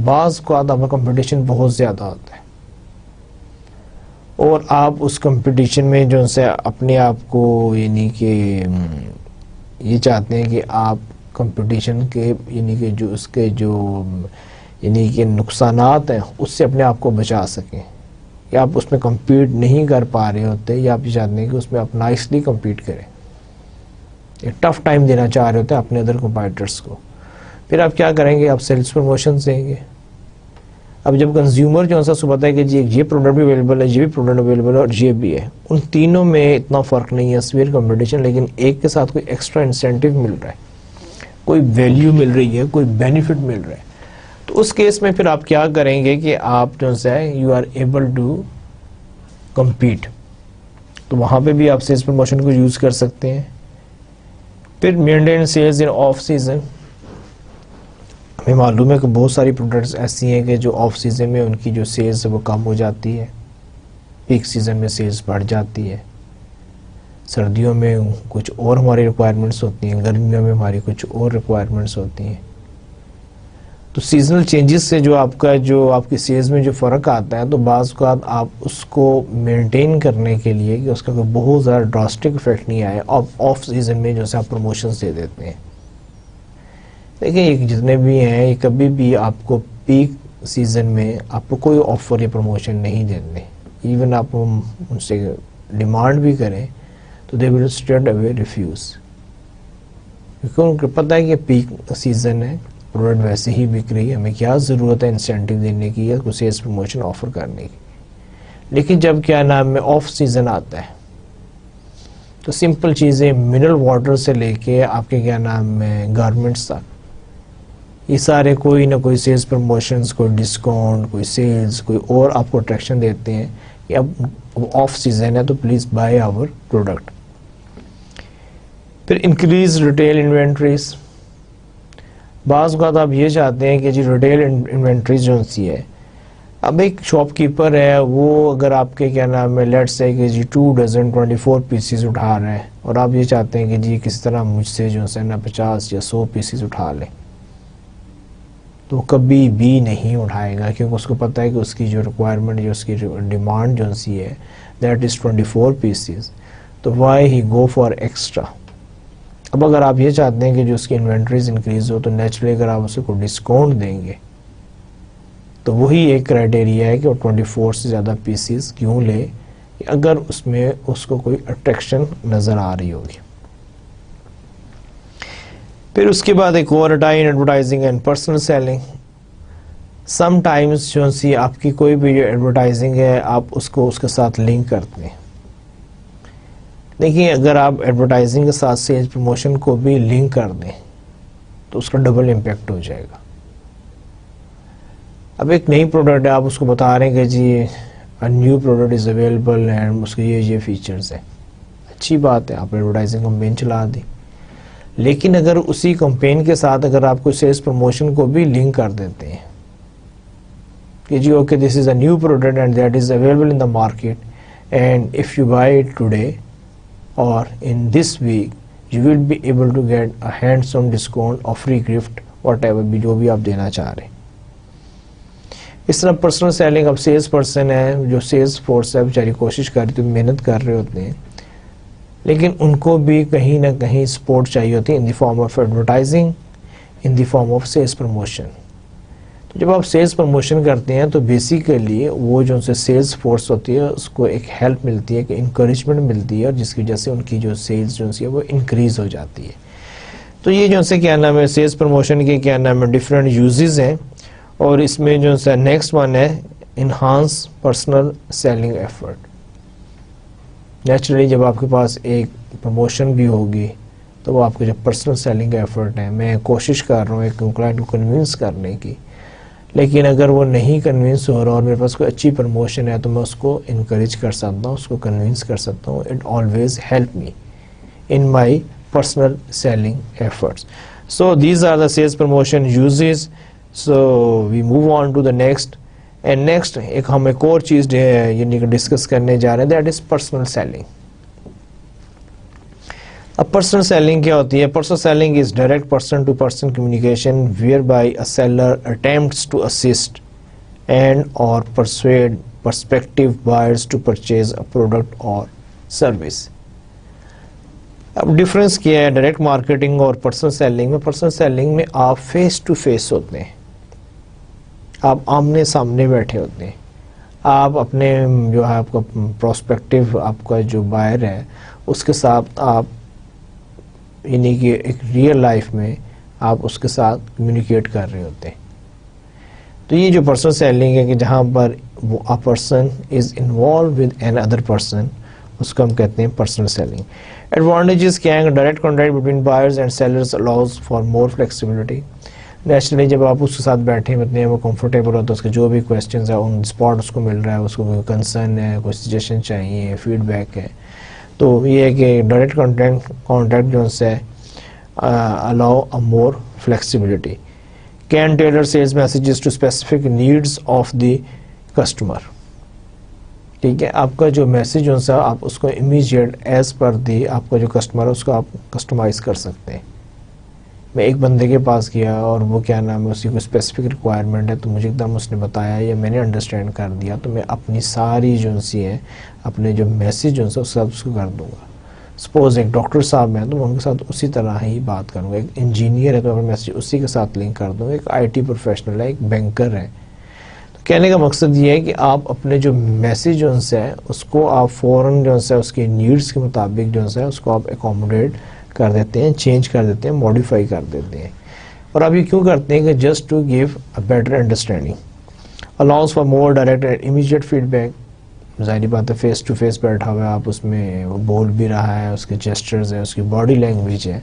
بعض کو آپ کا کمپٹیشن بہت زیادہ ہوتا ہے اور آپ اس کمپٹیشن میں جو سے اپنے آپ کو یعنی کہ یہ چاہتے ہیں کہ آپ کمپٹیشن کے یعنی کہ جو اس کے جو یعنی کہ نقصانات ہیں اس سے اپنے آپ کو بچا سکیں، یا آپ اس میں کمپیٹ نہیں کر پا رہے ہوتے، یا آپ یہ چاہتے ہیں کہ اس میں آپ نائسلی کمپیٹ کریں، ایک ٹف ٹائم دینا چاہ رہے ہوتے ہیں اپنے ادر کمپیٹرز کو. پھر آپ کیا کریں گے؟ آپ سیلز پروموشن دیں گے. اب جب کنزیومر جو ہے سو پتا ہے کہ جی یہ پروڈکٹ بھی اویلیبل ہے، یہ بھی پروڈکٹ اویلیبل ہے اور یہ بھی ہے، ان تینوں میں اتنا فرق نہیں ہے، سویئر کمپٹیشن، لیکن ایک کے ساتھ کوئی ایکسٹرا انسینٹیو مل رہا ہے، کوئی ویلیو مل رہی ہے، کوئی بینیفٹ مل رہا ہے، تو اس کیس میں پھر آپ کیا کریں گے کہ آپ جو ہے you are able to compete. تو وہاں پہ بھی آپ سیلز پروموشن کو یوز کر سکتے ہیں. پھر maintain sales in off season. ہمیں معلوم ہے کہ بہت ساری پروڈکٹس ایسی ہیں کہ جو آف سیزن میں ان کی جو سیلز ہے وہ کم ہو جاتی ہے، پیک سیزن میں سیلز بڑھ جاتی ہے. سردیوں میں کچھ اور ہماری ریکوائرمنٹس ہوتی ہیں، گرمیوں میں ہماری کچھ اور ریکوائرمنٹس ہوتی ہیں. تو سیزنل چینجز سے جو آپ کی سیلز میں جو فرق آتا ہے، تو بعض اوقات آپ اس کو مینٹین کرنے کے لیے کہ اس کا کوئی بہت زیادہ ڈراسٹک افیکٹ نہیں آئے، آف سیزن میں جو ہے آپ پروموشنز دے دیتے ہیں. دیکھیں یہ جتنے بھی ہیں یہ کبھی بھی آپ کو پیک سیزن میں آپ کو کوئی آفر یا پروموشن نہیں دیتے. ایون آپ ان سے ڈیمانڈ بھی کریں تو دے ول اسٹریٹ اوے ریفیوز، کیونکہ ان کو پتہ ہے کہ پیک سیزن ہے، پروڈکٹ ویسے ہی بک رہی ہے، ہمیں کیا ضرورت ہے انسینٹیو دینے کی یا کوئی سیلز پروموشن آفر کرنے کی. لیکن جب کیا نام میں آف سیزن آتا ہے تو سمپل چیزیں منرل واٹر سے لے کے آپ کے کیا نام ہے گارمنٹس تک، یہ سارے کوئی نہ کوئی سیلز پروموشنز، کوئی ڈسکاؤنٹ، کوئی سیلز، کوئی اور آپ کو اٹریکشن دیتے ہیں کہ اب آف سیزن ہے تو پلیز بائی آور پروڈکٹ. پھر انکریز ریٹیل انوینٹریز. بعض اوقات آپ یہ چاہتے ہیں کہ جی ریٹیل انوینٹریز جو سی ہے، اب ایک شاپ کیپر ہے، وہ اگر آپ کے کیا نام ہے لیٹس سے کہ جی 2 ڈزن 24 پیسز اٹھا رہے ہیں، اور آپ یہ چاہتے ہیں کہ جی کس طرح مجھ سے جو ہے نا 50 یا 100 پیسز اٹھا لیں، تو کبھی بھی نہیں اٹھائے گا، کیونکہ اس کو پتہ ہے کہ اس کی جو ریکوائرمنٹ جو اس کی ڈیمانڈ جو سی ہے دیٹ از 24 پیسز، تو why he go for extra. اب اگر آپ یہ چاہتے ہیں کہ جو اس کی انوینٹریز انکریز ہو، تو نیچرلی اگر آپ اسے کوئی ڈسکاؤنٹ دیں گے تو وہی ایک کرائٹیریا ہے کہ وہ 24 سے زیادہ پیسز کیوں لے، اگر اس میں اس کو کوئی اٹریکشن نظر آ رہی ہوگی. پھر اس کے بعد ایک اور اٹائی advertising and personal selling. Sometimes جو سی آپ کی کوئی بھی ایڈورٹائزنگ ہے آپ اس کو اس کے ساتھ لنک کرتے ہیں. دیکھیے اگر آپ ایڈورٹائزنگ کے ساتھ سیلز پروموشن کو بھی لنک کر دیں تو اس کا ڈبل امپیکٹ ہو جائے گا. اب ایک نئی پروڈکٹ ہے، آپ اس کو بتا رہے ہیں کہ جی new product is available and اس کے یہ فیچرز ہیں، اچھی بات ہے، آپ ایڈورٹائزنگ کمپین چلا دیں. لیکن اگر اسی کمپین کے ساتھ اگر آپ کو سیلز پروموشن کو بھی لنک کر دیتے ہیں کہ جی okay this is a new product and that is available in the market and if you buy it today or in this week you will be able to get a handsome discount or free gift whatever بھی جو بھی آپ دینا چاہ رہے ہیں. اس طرح پرسنل سیلنگ. اب سیلس پرسن ہے, جو سیلس فورس ہے بیچاری کوشش کر رہی, محنت کر رہے ہوتے ہیں, لیکن ان کو بھی کہیں نہ کہیں سپورٹ چاہیے ہوتی ہے in the form of advertising, in the form of sales promotion. تو جب آپ سیلس پروموشن کرتے ہیں تو بیسیکلی وہ جو ان سے سیلس فورس ہوتی ہے اس کو ایک ہیلپ ملتی ہے, کہ انکریجمنٹ ملتی ہے, اور جس کی وجہ سے ان کی جو سیلس جو ہے وہ انکریز ہو جاتی ہے. تو یہ جو سے کیا نام ہے سیلس پروموشن کے کیا نام ہے ڈفرینٹ یوزز ہیں. اور اس میں جو ہے نیکسٹ ون ہے enhance personal selling effort. Naturally جب آپ کے پاس ایک پروموشن بھی ہوگی تو وہ آپ کے جو پرسنل سیلنگ ایفرٹ ہے, میں کوشش کر رہا ہوں ایک کلائنٹ کو کنونس کرنے کی, لیکن اگر وہ نہیں کنونس ہو رہا اور میرے پاس کوئی اچھی پروموشن ہے تو میں اس کو انکریج کر سکتا ہوں, اس کو کنونس کر سکتا ہوں. It always help me in my personal selling efforts. So these are the sales promotion uses. So we move on to the next. And next ہم ایک اور چیز یعنی کہ ڈسکس کرنے جا رہے ہیں, دیٹ از پرسنل سیلنگ. اب پرسنل سیلنگ کیا ہوتی ہے؟ Personal selling is direct person to person communication whereby a seller attempts to assist and or persuade perspective buyers to purchase a product اور service. اب difference کیا ہے direct marketing اور personal selling میں؟ Personal selling میں آپ face to face ہوتے ہیں, آپ آمنے سامنے بیٹھے ہوتے ہیں, آپ اپنے جو ہے آپ کا پروسپیکٹیو آپ کا جو بائر ہے اس کے ساتھ آپ یعنی کہ ایک ریئل لائف میں آپ اس کے ساتھ کمیونیکیٹ کر رہے ہوتے ہیں. تو یہ جو پرسنل سیلنگ ہے کہ جہاں پر a person is involved with another person, اس کو ہم کہتے ہیں پرسنل سیلنگ. ایڈوانٹیجز کیا ہیں؟ Direct contact between buyers and sellers allows for more flexibility. Naturally جب آپ اس کے ساتھ بیٹھے ہوتے ہیں وہ کمفرٹیبل ہوتا ہے, اس کے جو بھی کویشچنز ہیں آن اسپاٹ اس کو مل رہا ہے, اس کو کوئی کنسرن ہے, کوئی سجیشن چاہیے, فیڈ بیک ہے. تو یہ ہے کہ ڈائریکٹ کانٹیکٹ جو ہے allow a more flexibility. Can tailor sales messages to specific needs of the customer. ٹھیک ہے, آپ کا جو میسیج جو ہے آپ اس کو امیجیٹ ایز پر دی آپ کا جو کسٹمر ہے اس کو آپ کسٹمائز کر سکتے ہیں. میں ایک بندے کے پاس گیا اور وہ کیا نام ہے اسی کو اسپیسیفک ریکوائرمنٹ ہے تو مجھے ایک دم اس نے بتایا یا میں نے انڈرسٹینڈ کر دیا تو میں اپنی ساری جو سی ہے اپنے جو میسیج جو ہے اس کو کر دوں گا. سپوز ایک ڈاکٹر صاحب ہیں تو میں ان کے ساتھ اسی طرح ہی بات کروں گا, ایک انجینئر ہے تو میں میسیج اسی کے ساتھ لنک کر دوں گا, ایک آئی ٹی پروفیشنل ہے, ایک بینکر ہے. تو کہنے کا مقصد یہ ہے کہ آپ اپنے جو میسیج جو ہے اس کو آپ فوراً جو ہے اس کی نیڈس کے مطابق جو ہے اس کو آپ اکوموڈیٹ کر دیتے ہیں, چینج کر دیتے ہیں, ماڈیفائی کر دیتے ہیں. اور آپ یہ کیوں کرتے ہیں کہ just to give a better understanding. Allows for more direct and immediate feedback. ظاہری بات ہے فیس ٹو فیس بیٹھا ہوا ہے, آپ اس میں وہ بول بھی رہا ہے, اس کے جسچرز ہیں, اس کی باڈی لینگویج ہے,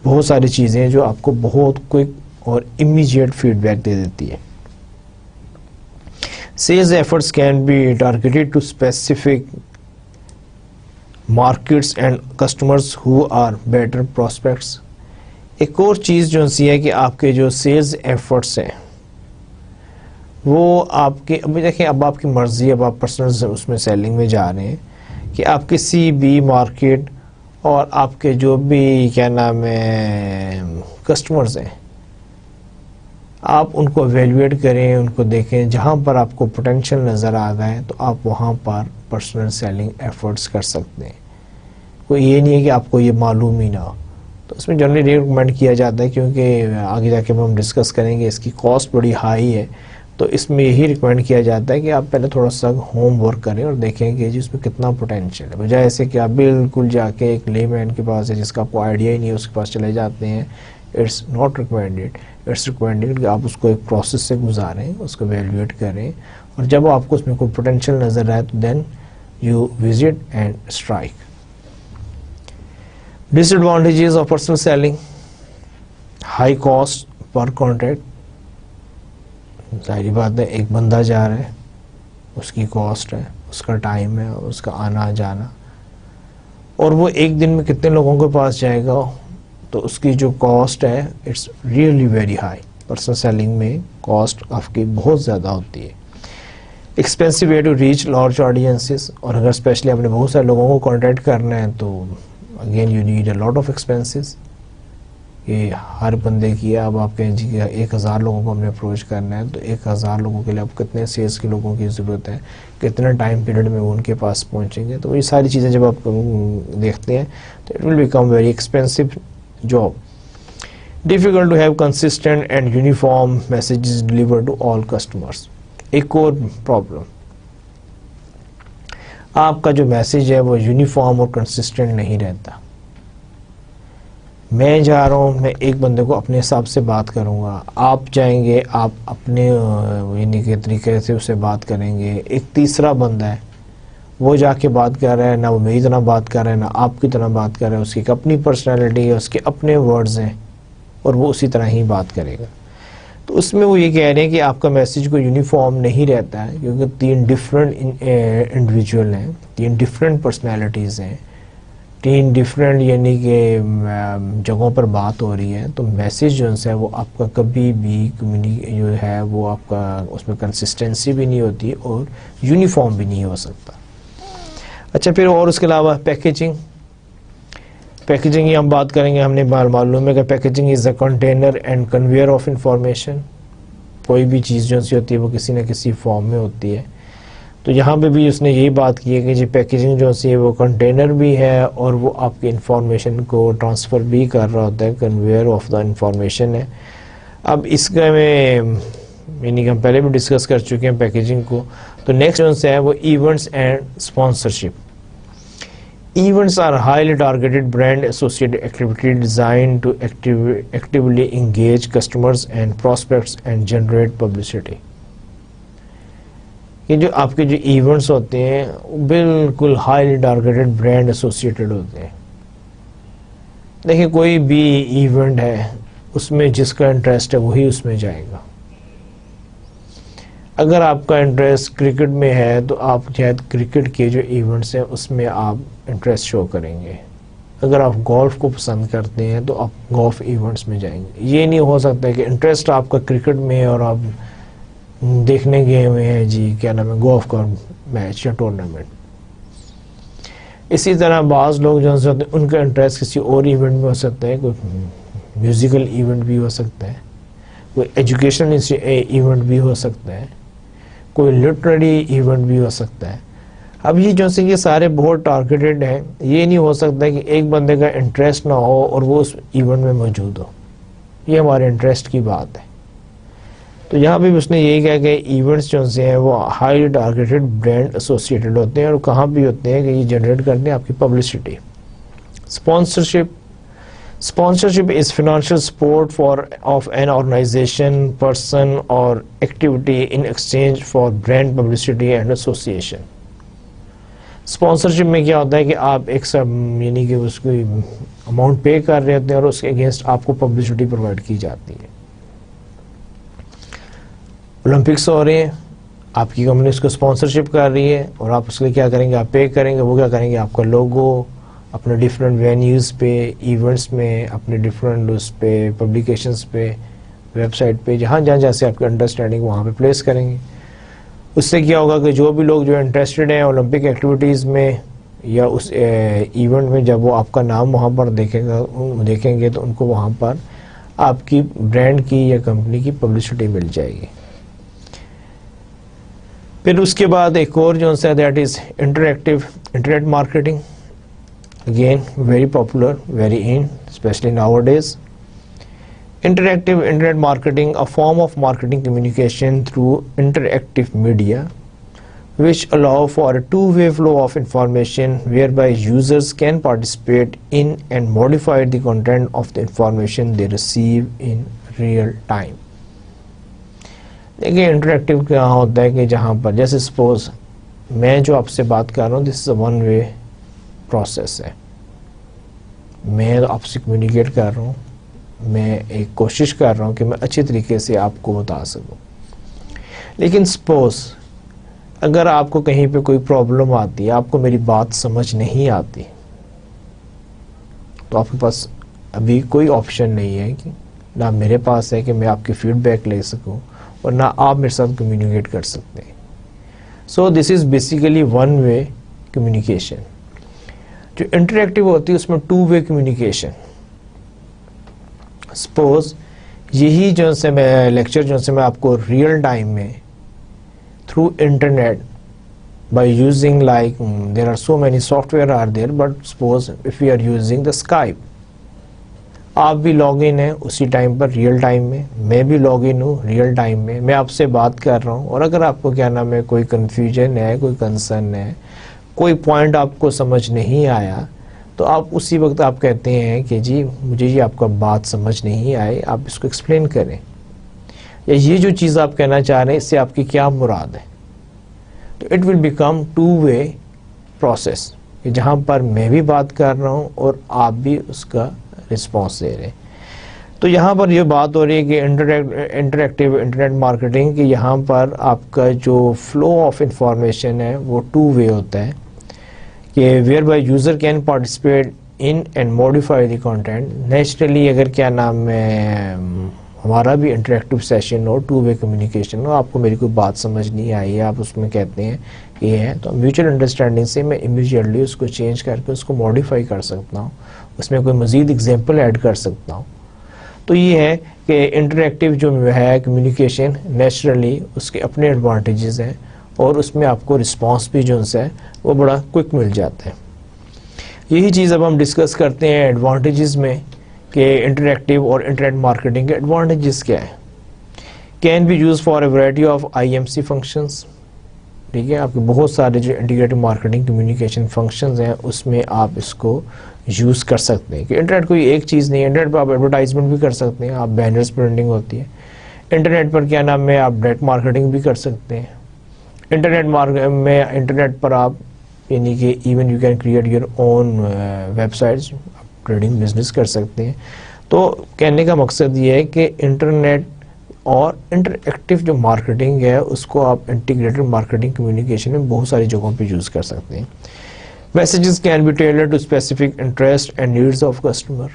بہت ساری چیزیں ہیں جو آپ کو بہت کوئک اور امیجیٹ فیڈ بیک دے دیتی ہے. Sales efforts can be targeted to specific markets and customers who are better prospects. ایک اور چیز جو سی ہے کہ آپ کے جو سیلز ایفرٹس ہیں وہ آپ کے ابھی دیکھیں اب آپ کی مرضی, اب آپ پرسنل اس میں سیلنگ میں جا رہے ہیں کہ آپ کسی بھی مارکیٹ اور آپ کے جو بھی کیا نام ہے کسٹمرز ہیں آپ ان کو ایویلویٹ کریں, ان کو دیکھیں, جہاں پر آپ کو پوٹینشیل نظر آ گئے تو آپ وہاں پر پرسنل سیلنگ ایفرٹس کر سکتے ہیں. کوئی یہ نہیں ہے کہ آپ کو یہ معلوم ہی نہ ہو. تو اس میں جنرلی ریکمینڈ کیا جاتا ہے کیونکہ آگے جا کے ہم ڈسکس کریں گے اس کی کاسٹ بڑی ہائی ہے, تو اس میں یہی ریکمینڈ کیا جاتا ہے کہ آپ پہلے تھوڑا سا ہوم ورک کریں اور دیکھیں کہ جی اس میں کتنا پوٹینشیل ہے, بجائے ایسے کہ آپ بالکل جا کے ایک لے مین کے پاس ہے جس کا آپ کو آئیڈیا ہی نہیں ہے اس کے پاس چلے جاتے ہیں. It's not recommended. It's recommended کہ آپ اس کو ایک پروسیس سے گزاریں, اس کو ایویلویٹ کریں, اور جب آپ کو اس میں کوئی پوٹینشیل نظر آئے تو then you visit and strike. Disadvantages of personal selling: high cost per contract. ظاہری بات ہے ایک بندہ جا رہا ہے, اس کی کاسٹ ہے, اس کا ٹائم ہے, اس کا آنا جانا, اور وہ ایک دن میں کتنے لوگوں کے پاس جائے گا تو اس کی جو کاسٹ ہے it's really very high. Personal selling میں کاسٹ آپ کی بہت زیادہ ہوتی ہے. Expensive way to reach large audiences, اور اگر اسپیشلی آپ نے بہت سارے لوگوں کو کانٹیکٹ کرنا ہے تو again you need a lot of expenses. کہ ہر بندے کی اب آپ کہیں جی 1000 لوگوں کو ہم نے اپروچ کرنا ہے تو 1000 لوگوں کے لیے اب کتنے سیلس کے لوگوں کی ضرورت ہے, کتنا ٹائم پیریڈ میں وہ ان کے پاس پہنچیں گے. تو یہ ساری چیزیں جب آپ دیکھتے ہیں تو it will become very expensive job. Difficult to have consistent and uniform messages delivered to all customers. ایک اور پرابلم, آپ کا جو میسیج ہے وہ یونیفارم اور کنسسٹنٹ نہیں رہتا. میں جا رہا ہوں, میں ایک بندے کو اپنے حساب سے بات کروں گا, آپ جائیں گے آپ اپنے یعنی کے طریقے سے اسے بات کریں گے. ایک تیسرا بندہ ہے وہ جا کے بات کر رہا ہے, نہ وہ میری طرح بات کر رہا ہے نہ آپ کی طرح بات کر رہا ہے. اس کی ایک اپنی پرسنالٹی ہے, اس کے اپنے ورڈز ہیں اور وہ اسی طرح ہی بات کرے گا. تو اس میں وہ یہ کہہ رہے ہیں کہ آپ کا میسیج کو یونیفارم نہیں رہتا ہے, کیونکہ 3 ڈفرینٹ انڈیویجول ہیں, 3 ڈفرینٹ پرسنالٹیز ہیں, 3 ڈفرینٹ یعنی کہ جگہوں پر بات ہو رہی ہے. تو میسیج جو ہے وہ آپ کا کبھی بھی جو ہے وہ آپ کا اس میں کنسسٹنسی بھی نہیں ہوتی اور یونیفارم بھی نہیں ہو سکتا. اچھا, پھر اور اس کے علاوہ پیکیجنگ کی ہم بات کریں گے. ہم نے معلوم ہے کہ packaging is a container and conveyor of information. کوئی بھی چیز جو سی ہوتی ہے وہ کسی نہ کسی فارم میں ہوتی ہے. تو یہاں پہ بھی اس نے یہی بات کی ہے کہ جی پیکیجنگ جو سی ہے وہ کنٹینر بھی ہے اور وہ آپ کی انفارمیشن کو ٹرانسفر بھی کر رہا ہوتا ہے, کنویئر آف دا انفارمیشن ہے. اب اس کا میں یعنی کہ ہم پہلے بھی ڈسکس کر چکے ہیں پیکیجنگ کو. تو نیکسٹ جو ہے وہ events and sponsorship. Events are highly targeted brand associated activity designed to actively engage customers and prospects and generate publicity. یہ جو آپ کے جو ایونٹس ہوتے ہیں بالکل ہائیلی ٹارگیٹڈ برانڈ ایسوسیٹڈ ہوتے ہیں. دیکھیں کوئی بھی ایونٹ ہے اس میں جس کا انٹرسٹ ہے وہی اس میں جائے گا. اگر آپ کا انٹرسٹ کرکٹ میں ہے تو آپ شاید کرکٹ کے جو ایونٹس ہیں اس میں آپ انٹرسٹ شو کریں گے. اگر آپ گولف کو پسند کرتے ہیں تو آپ گولف ایونٹس میں جائیں گے. یہ نہیں ہو سکتا کہ انٹرسٹ آپ کا کرکٹ میں ہے اور آپ دیکھنے گئے ہوئے ہیں جی کیا نام ہے گولف کا میچ یا ٹورنامنٹ. اسی طرح بعض لوگ جو ہوتے ہیں ان کا انٹرسٹ کسی اور ایونٹ میں ہو سکتا ہے, کوئی میوزیکل ایونٹ بھی ہو سکتا ہے, کوئی ایجوکیشنل ایونٹ بھی ہو سکتا ہے, کوئی لٹریری ایونٹ بھی ہو سکتا ہے. اب یہ جو سے یہ سارے بہت ٹارگیٹڈ ہیں. یہ نہیں ہو سکتا کہ ایک بندے کا انٹرسٹ نہ ہو اور وہ اس ایونٹ میں موجود ہو. یہ ہمارے انٹرسٹ کی بات ہے. تو یہاں پہ بھی اس نے یہی کہا کہ ایونٹس جو سے ہیں وہ ہائی ٹارگیٹڈ برانڈ ایسوسیٹڈ ہوتے ہیں اور کہاں بھی ہوتے ہیں کہ یہ جنریٹ کرتے ہیں آپ کی publicity. Sponsorship is financial support of an organization, person or activity in exchange for brand publicity and association. Sponsorship میں کیا ہوتا ہے کہ آپ ایک یعنی کہ اس کو اماؤنٹ پے کر رہے ہوتے ہیں اور اس کے اگینسٹ آپ کو پبلسٹی پرووائڈ کی جاتی ہے. اولمپکس ہو رہے ہیں, آپ کی کمپنی اس کو اسپانسرشپ کر رہی ہے اور آپ اس کے لیے کیا کریں گے, آپ پے کریں گے. وہ کیا کریں گے, آپ کا لوگو اپنے ڈفرینٹ وینیوز پہ, ایونٹس میں, اپنے ڈفرینٹ اس پہ پبلیکیشنز پہ, ویب سائٹ پہ, جہاں جہاں سے آپ کی انڈرسٹینڈنگ وہاں پہ پلیس کریں گے. اس سے کیا ہوگا کہ جو بھی لوگ جو انٹرسٹڈ ہیں اولمپک ایکٹیویٹیز میں یا اس ایونٹ میں, جب وہ آپ کا نام وہاں پر دیکھیں گے تو ان کو وہاں پر آپ کی برانڈ کی یا کمپنی کی پبلسٹی مل جائے گی. پھر اس کے بعد ایک اور جو ہے that is internet marketing. Again, very popular, very in, especially nowadays. Internet marketing, a form of marketing communication through interactive media, which allow for a two-way flow of information whereby users can participate in and modify the content of the information they receive in real time. دیکھیں interactive کیا ہوتا ہے کہ جہاں پر جیسے suppose میں جو آپ سے بات کر رہا ہوں, دس is a one way process ہے. میں آپ سے کمیونیکیٹ کر رہا ہوں, میں ایک کوشش کر رہا ہوں کہ میں اچھی طریقے سے آپ کو بتا سکوں. لیکن سپوز اگر آپ کو کہیں پہ کوئی پرابلم آتی ہے, آپ کو میری بات سمجھ نہیں آتی, تو آپ کے پاس ابھی کوئی آپشن نہیں ہے کہ نہ میرے پاس ہے کہ میں آپ کی فیڈ بیک لے سکوں اور نہ آپ میرے ساتھ کمیونیکیٹ کر سکتے ہیں. So this is basically one way communication. جو انٹریکٹیو ہوتی ہے اس میں ٹو وے کمیونیکیشن. سپوز یہی جو سے میں لیکچر جو سے میں آپ کو ریئل ٹائم میں through internet by using like there are so many software are there, but suppose if we are using the Skype, آپ بھی لاگ ان ہیں اسی ٹائم پر ریئل ٹائم میں, میں بھی لاگ ان ہوں ریئل ٹائم میں آپ سے بات کر رہا ہوں, اور اگر آپ کو کیا نام ہے کوئی کنفیوژن ہے, کوئی کنسرن ہے, کوئی پوائنٹ آپ کو سمجھ نہیں آیا, تو آپ اسی وقت آپ کہتے ہیں کہ جی مجھے یہ آپ کا بات سمجھ نہیں آئی, آپ اس کو ایکسپلین کریں, یا یہ جو چیز آپ کہنا چاہ رہے ہیں اس سے آپ کی کیا مراد ہے. تو it will become two way process, کہ جہاں پر میں بھی بات کر رہا ہوں اور آپ بھی اس کا رسپانس دے رہے ہیں. تو یہاں پر یہ بات ہو رہی ہے کہ انٹریکٹیو انٹرنیٹ مارکیٹنگ, کہ یہاں پر آپ کا جو فلو آف انفارمیشن ہے وہ ٹو وے ہوتا ہے, کہ whereby user can participate in and modify the content. Naturally اگر کیا نام ہے ہمارا بھی انٹریکٹیو سیشن ہو, ٹو وے کمیونیکیشن ہو, آپ کو میری کوئی بات سمجھ نہیں آئی ہے, آپ اس میں کہتے ہیں کہ یہ ہے, تو میوچل انڈرسٹینڈنگ سے میں امیجیٹلی اس کو چینج کر کے اس کو موڈیفائی کر سکتا ہوں, اس میں کوئی مزید اگزامپل ایڈ کر سکتا ہوں. تو یہ ہے کہ انٹریکٹیو جو ہے کمیونیکیشن نیچرلی اس کے اپنے ایڈوانٹیجز ہیں, اور اس میں آپ کو رسپانس بھی جو ہے وہ بڑا کوئک مل جاتا ہے. یہی چیز اب ہم ڈسکس کرتے ہیں ایڈوانٹیجز میں, کہ انٹریکٹیو اور انٹرنیٹ مارکیٹنگ کے ایڈوانٹیجز کیا ہے. Can be use for a variety of IMC functions. ٹھیک ہے, آپ کے بہت سارے جو انٹیگریٹڈ مارکیٹنگ کمیونیکیشن فنکشنز ہیں اس میں آپ اس کو یوز کر سکتے ہیں. کہ انٹرنیٹ کوئی ایک چیز نہیں ہے, انٹرنیٹ پر آپ ایڈورٹائزمنٹ بھی کر سکتے ہیں, آپ بینرز پرنٹنگ ہوتی ہے انٹرنیٹ پر, کیا نام ہے آپ ڈائریکٹ مارکیٹنگ بھی کر سکتے ہیں انٹرنیٹ پر آپ, یعنی کہ even you can create your own web sites, trading business کر سکتے ہیں. تو کہنے کا مقصد یہ ہے کہ انٹرنیٹ اور انٹریکٹیو جو مارکیٹنگ ہے اس کو آپ انٹیگریٹڈ مارکیٹنگ کمیونیکیشن میں بہت ساری جگہوں پہ یوز کر سکتے ہیں. Messages can be tailored to specific interest and needs of customer.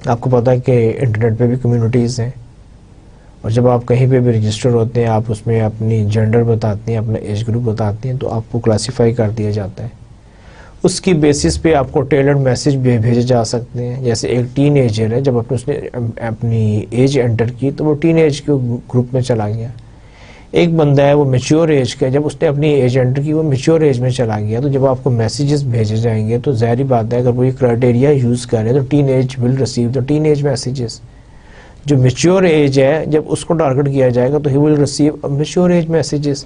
آپ کو پتا ہے کہ انٹرنیٹ پہ بھی کمیونٹیز ہیں, اور جب آپ کہیں پہ بھی رجسٹر ہوتے ہیں آپ اس میں اپنی جینڈر بتاتے ہیں, اپنا ایج گروپ بتاتے ہیں, تو آپ کو کلاسیفائی کر دیا جاتا ہے. اس کی بیسس پہ آپ کو ٹیلرڈ میسیج بھی بھیجے جا سکتے ہیں. جیسے ایک ٹین ایجر ہے, جب اس نے اپنی ایج انٹر کی تو وہ ٹین ایج کے گروپ میں چلا گیا. ایک بندہ ہے وہ میچور ایج کا, جب اس نے اپنی ایج انٹر کی وہ میچور ایج میں چلا گیا. تو جب آپ کو میسیجز بھیجے جائیں گے تو ظاہری بات ہے اگر وہ یہ کرائٹیریا یوز کرے تو teen age will receive the teen age messages. جو میچور ایج ہے جب اس کو ٹارگٹ کیا جائے گا تو he will receive mature age messages.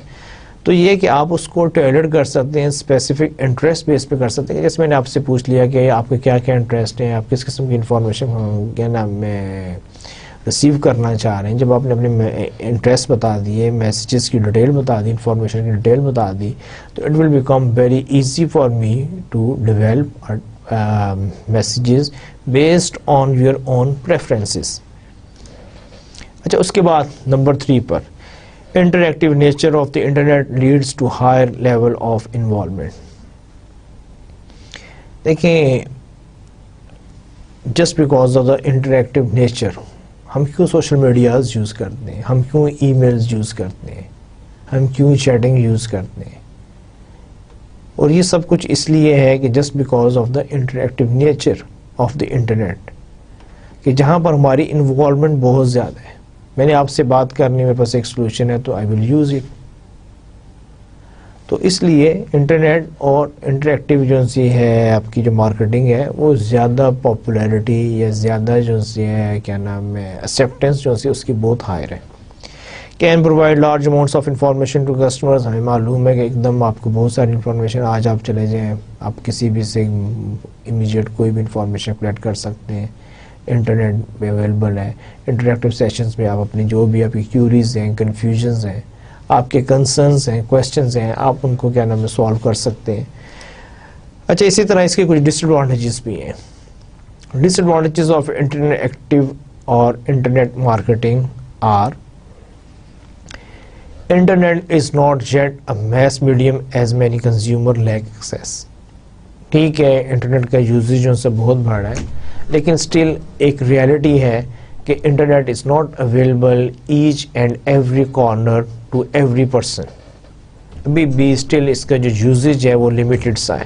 تو یہ کہ آپ اس کو ٹیلرڈ کر سکتے ہیں, اسپیسیفک انٹرسٹ بیس پہ کر سکتے ہیں. جیسے میں نے آپ سے پوچھ لیا کہ آپ کے کیا کیا انٹرسٹ ہیں, آپ کس قسم کی انفارمیشن کیا نام میں ریسیو کرنا چاہ رہے ہیں. جب آپ نے اپنے انٹرسٹ بتا دیے, میسیجز کی ڈیٹیل بتا دی, انفارمیشن کی ڈیٹیل بتا دی, تو it will become very easy for me to develop messages based on your own preferences. اچھا, اس کے بعد نمبر 3 پر interactive nature of the internet leads to higher level of involvement. دیکھیں, just because of the interactive nature ہم کیوں social medias use کرتے ہیں, ہم کیوں ای میلز یوز کرتے ہیں, ہم کیوں چیٹنگ یوز کرتے ہیں, اور یہ سب کچھ اس لیے ہے کہ just because of the interactive nature of the internet, کہ جہاں پر ہماری انوالومنٹ بہت زیادہ ہے. میں نے آپ سے بات کرنے میں پاس ایک سلوشن ہے تو آئی ول یوز اٹ. تو اس لیے انٹرنیٹ اور انٹریکٹیو جو سی ہے آپ کی جو مارکیٹنگ ہے وہ زیادہ پاپولیرٹی یا زیادہ جو سی ہے کیا نام ہے ایکسیپٹنس جو سی اس کی بہت ہائر ہے. Can provide large amounts of information to customers. ہمیں معلوم ہے کہ ایک دم آپ کو بہت ساری انفارمیشن, آج آپ چلے جائیں آپ کسی بھی سے امیجیٹ کوئی بھی انفارمیشن کلیکٹ کر سکتے ہیں, انٹرنیٹ پہ اویلیبل ہے. انٹریکٹیو سیشنز میں آپ اپنی جو بھی آپ کی کیوریز ہیں, کنفیوژنز ہیں, آپ کے کنسرنز ہیں, کویسچنز ہیں, آپ ان کو کیا نام ہے سالو کر سکتے ہیں. اچھا, اسی طرح اس کے کچھ ڈس ایڈوانٹیجز بھی ہیں. ڈس ایڈوانٹیجز آف انٹریکٹیو اور internet marketing are: internet is not yet a mass medium as many consumer lack access. ٹھیک ہے, انٹرنیٹ کا یوزیج ان سے بہت بڑا ہے, لیکن اسٹل ایک ریالٹی ہے کہ internet is not available each and every corner to every person. ابھی بھی اسٹل اس کا جو یوزیج ہے وہ لمیٹڈ سا ہے.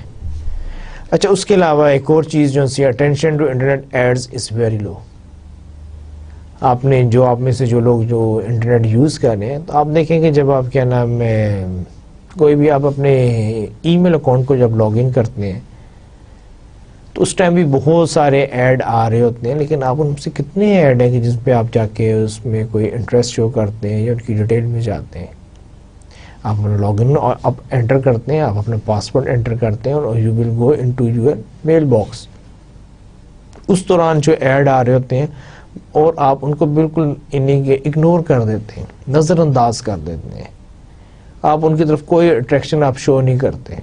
اچھا اس کے علاوہ ایک اور چیز جو سی attention to internet ads is very low. آپ میں سے جو لوگ جو انٹرنیٹ یوز کر رہے ہیں تو آپ دیکھیں کہ جب آپ کیا نام ہے کوئی بھی آپ اپنے ای میل اکاؤنٹ کو جب لاگ ان کرتے ہیں تو اس ٹائم بھی بہت سارے ایڈ آ رہے ہوتے ہیں, لیکن آپ ان سے کتنے ایڈ ہیں کہ جس پہ آپ جا کے اس میں کوئی انٹرسٹ شو کرتے ہیں یا ان کی ڈیٹیل میں جاتے ہیں. آپ لاگ ان آپ انٹر کرتے ہیں, آپ اپنا پاسورڈ انٹر کرتے ہیں اور you will go into your mailbox. اس دوران جو ایڈ آ رہے ہوتے ہیں اور آپ ان کو بالکل انہیں کے اگنور کر دیتے ہیں, نظر انداز کر دیتے ہیں, آپ ان کی طرف کوئی اٹریکشن آپ شو نہیں کرتے.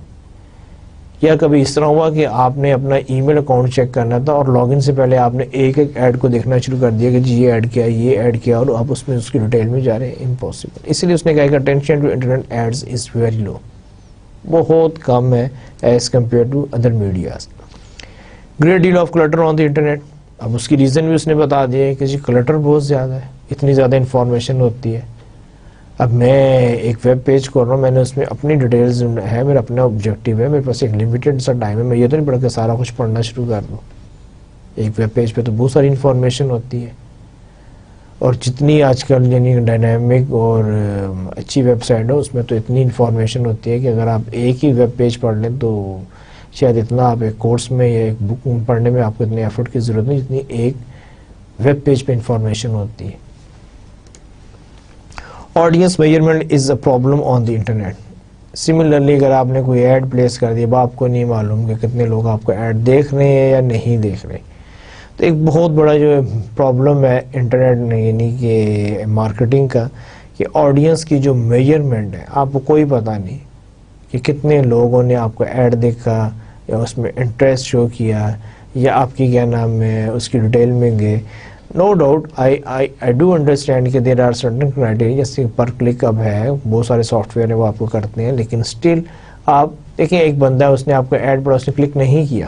یا کبھی اس طرح ہوا کہ آپ نے اپنا ای میل اکاؤنٹ چیک کرنا تھا اور لاگ ان سے پہلے آپ نے ایک ایک ایڈ کو دیکھنا شروع کر دیا کہ جی یہ ایڈ کیا, یہ ایڈ کیا, اور آپ اس میں اس کی ڈیٹیل میں جا رہے ہیں. امپاسبل. اسی لیے اس نے کہا کہ attention to internet ads is very low, بہت کم ہے as compare to other medias. Great deal of clutter on the internet. اب اس کی ریزن بھی اس نے بتا دیا ہے کہ جی کلٹر بہت زیادہ ہے, اتنی زیادہ انفارمیشن ہوتی ہے. اب میں ایک ویب پیج کر رہا ہوں, میں نے اس میں اپنی ڈیٹیلز ہے, میرا اپنا آبجیکٹیو ہے, میرے پاس ایک لمیٹڈ سا ٹائم ہے, میں یہ تو نہیں پڑھ کے سارا کچھ پڑھنا شروع کر دوں. ایک ویب پیج پہ تو بہت ساری انفارمیشن ہوتی ہے, اور جتنی آج کل یعنی ڈائنامک اور اچھی ویب سائٹ ہے اس میں تو اتنی انفارمیشن ہوتی ہے کہ اگر آپ ایک ہی ویب پیج پڑھ لیں تو شاید اتنا آپ ایک کورس میں یا ایک بک پڑھنے میں آپ کو اتنے ایفرٹ کی ضرورت نہیں جتنی ایک ویب پیج پہ انفارمیشن ہوتی ہے. Audience measurement is a problem on the internet. Similarly اگر آپ نے کوئی ایڈ پلیس کر دی, اب آپ کو نہیں معلوم کہ کتنے لوگ آپ کو ایڈ دیکھ رہے ہیں یا نہیں دیکھ رہے, تو ایک بہت بڑا جو پرابلم ہے انٹرنیٹ یعنی کہ مارکیٹنگ کا, کہ آڈینس کی جو میجرمنٹ ہے آپ کو کوئی پتہ نہیں کہ کتنے لوگوں نے آپ کو ایڈ دیکھا یا اس میں انٹرسٹ شو کیا یا آپ کی کیا نام ہے اس کی ڈیٹیل میں گئے. No doubt I do understand کہ دیر آر سرٹن کرائٹیریا, جیسے پر کلک اب ہے, بہت سارے سافٹ ویئر ہیں وہ آپ کو کرتے ہیں, لیکن اسٹل آپ دیکھیں ایک بندہ ہے اس نے آپ کو ایڈ پڑھا, اس نے کلک نہیں کیا,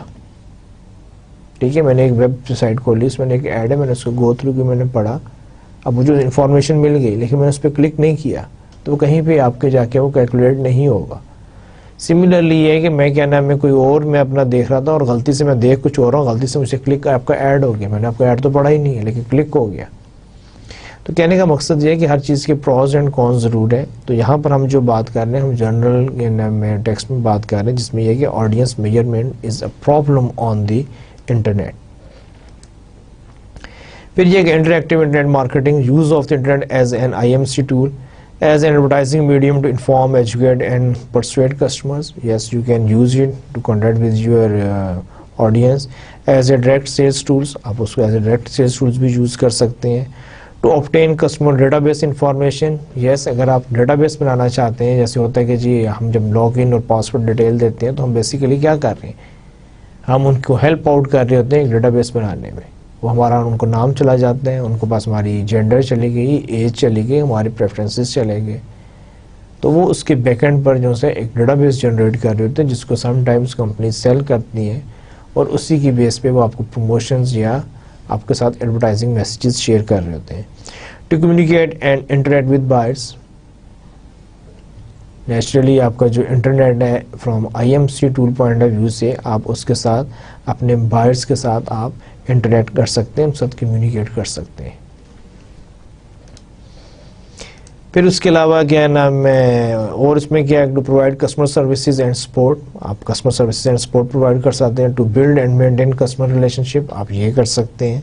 ٹھیک ہے, میں نے ایک ویب سائٹ کھولی, اس میں نے ایک ایڈ ہے, میں نے اس کو گو تھرو کی میں نے پڑھا, اب مجھے انفارمیشن مل گئی لیکن میں نے اس پہ کلک نہیں کیا, تو کہیں پہ آپ کے جا کے وہ کیلکولیٹ نہیں ہوگا. سملرلی یہ ہے کہ میں کیا نام ہے کوئی اور میں اپنا دیکھ رہا تھا اور غلطی سے میں دیکھ کچھ اور رہا ہوں, غلطی سے مجھے کلک آپ کا ایڈ ہو گیا, میں نے آپ کا ایڈ تو پڑھا ہی نہیں ہے لیکن کلک ہو گیا. تو کہنے کا مقصد یہ ہے کہ ہر چیز کے پروز اینڈ کونز ضرور ہے. تو یہاں پر ہم جو بات کر رہے ہیں ہم جنرل ٹیکسٹ میں بات کر رہے ہیں جس میں یہ کہ audience measurement is a problem on the internet. پھر یہ کہ interactive internet marketing, use of the internet as an IMC tool, as an advertising medium to inform, educate and persuade customers. Yes, you can use it to contact with your audience. As a direct sales tools, آپ اس کو as a direct sales tools بھی use کر سکتے ہیں. To obtain customer database information. Yes, اگر آپ database بنانا چاہتے ہیں, جیسے ہوتا ہے کہ جی ہم جب لاگ ان اور پاسورڈ ڈیٹیل دیتے ہیں تو ہم بیسیکلی کیا کر رہے ہیں, ہم ان کو ہیلپ آؤٹ کر رہے ہوتے ہیں ایک ڈیٹا بیس بنانے میں. وہ ہمارا ان کو نام چلا جاتا ہے, ان کو پاس ہماری جینڈر چلی گئی, ایج چلی گئی, ہمارے پریفرنسز چلے گئے, تو وہ اس کے بیک اینڈ پر جو ہے ایک ڈیٹا بیس جنریٹ کر رہے ہوتے ہیں جس کو سم ٹائمز کمپنی سیل کرتی ہیں, اور اسی کی بیس پہ وہ آپ کو پروموشنز یا آپ کے ساتھ ایڈورٹائزنگ میسیجز شیئر کر رہے ہوتے ہیں. To communicate and interact with buyers. Naturally آپ کا جو انٹرنیٹ ہے from IMC tool point of view سے آپ اس کے ساتھ اپنے بائرس کے ساتھ آپ انٹریکٹ کر سکتے ہیں, ان کے ساتھ کمیونیکیٹ کر سکتے ہیں. پھر اس کے علاوہ کیا نام ہے اور اس میں کیا to provide customer services and support. آپ customer services and support provide کر سکتے ہیں. To build and maintain customer relationship, آپ یہ کر سکتے ہیں.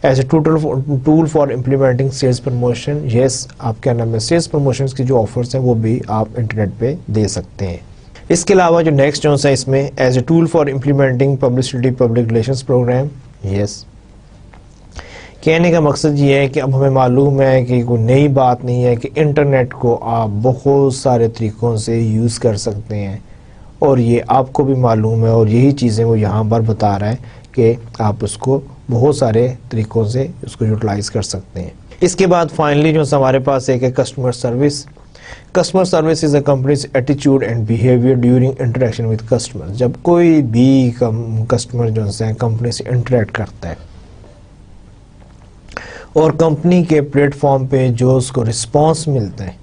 As a tool for implementing sales promotion. Yes, آپ کیا نام ہے سیلس پروموشنز کی جو آفرز ہیں وہ بھی آپ انٹرنیٹ پہ دے سکتے ہیں. اس کے علاوہ جو نیکسٹ جو ہے اس میں as a tool for implementing publicity public relations programme. Yes, کہنے کا مقصد یہ ہے کہ اب ہمیں معلوم ہے کہ کوئی نئی بات نہیں ہے کہ انٹرنیٹ کو آپ بہت سارے طریقوں سے یوز کر سکتے ہیں, اور یہ آپ کو بھی معلوم ہے, اور یہی چیزیں وہ یہاں پر بتا رہا ہے کہ آپ اس کو بہت سارے طریقوں سے اس کو یوٹیلائز کر سکتے ہیں. اس کے بعد فائنلی جو ہمارے پاس ایک ہے customer service. Customer service is a company's ایٹیچیوڈ and behaviour during interaction with customer. جب کوئی بھی کسٹمر جو ہے کمپنی سے انٹریکٹ کرتا ہے, اور کمپنی کے پلیٹ فارم پہ جو اس کو رسپانس ملتا ہے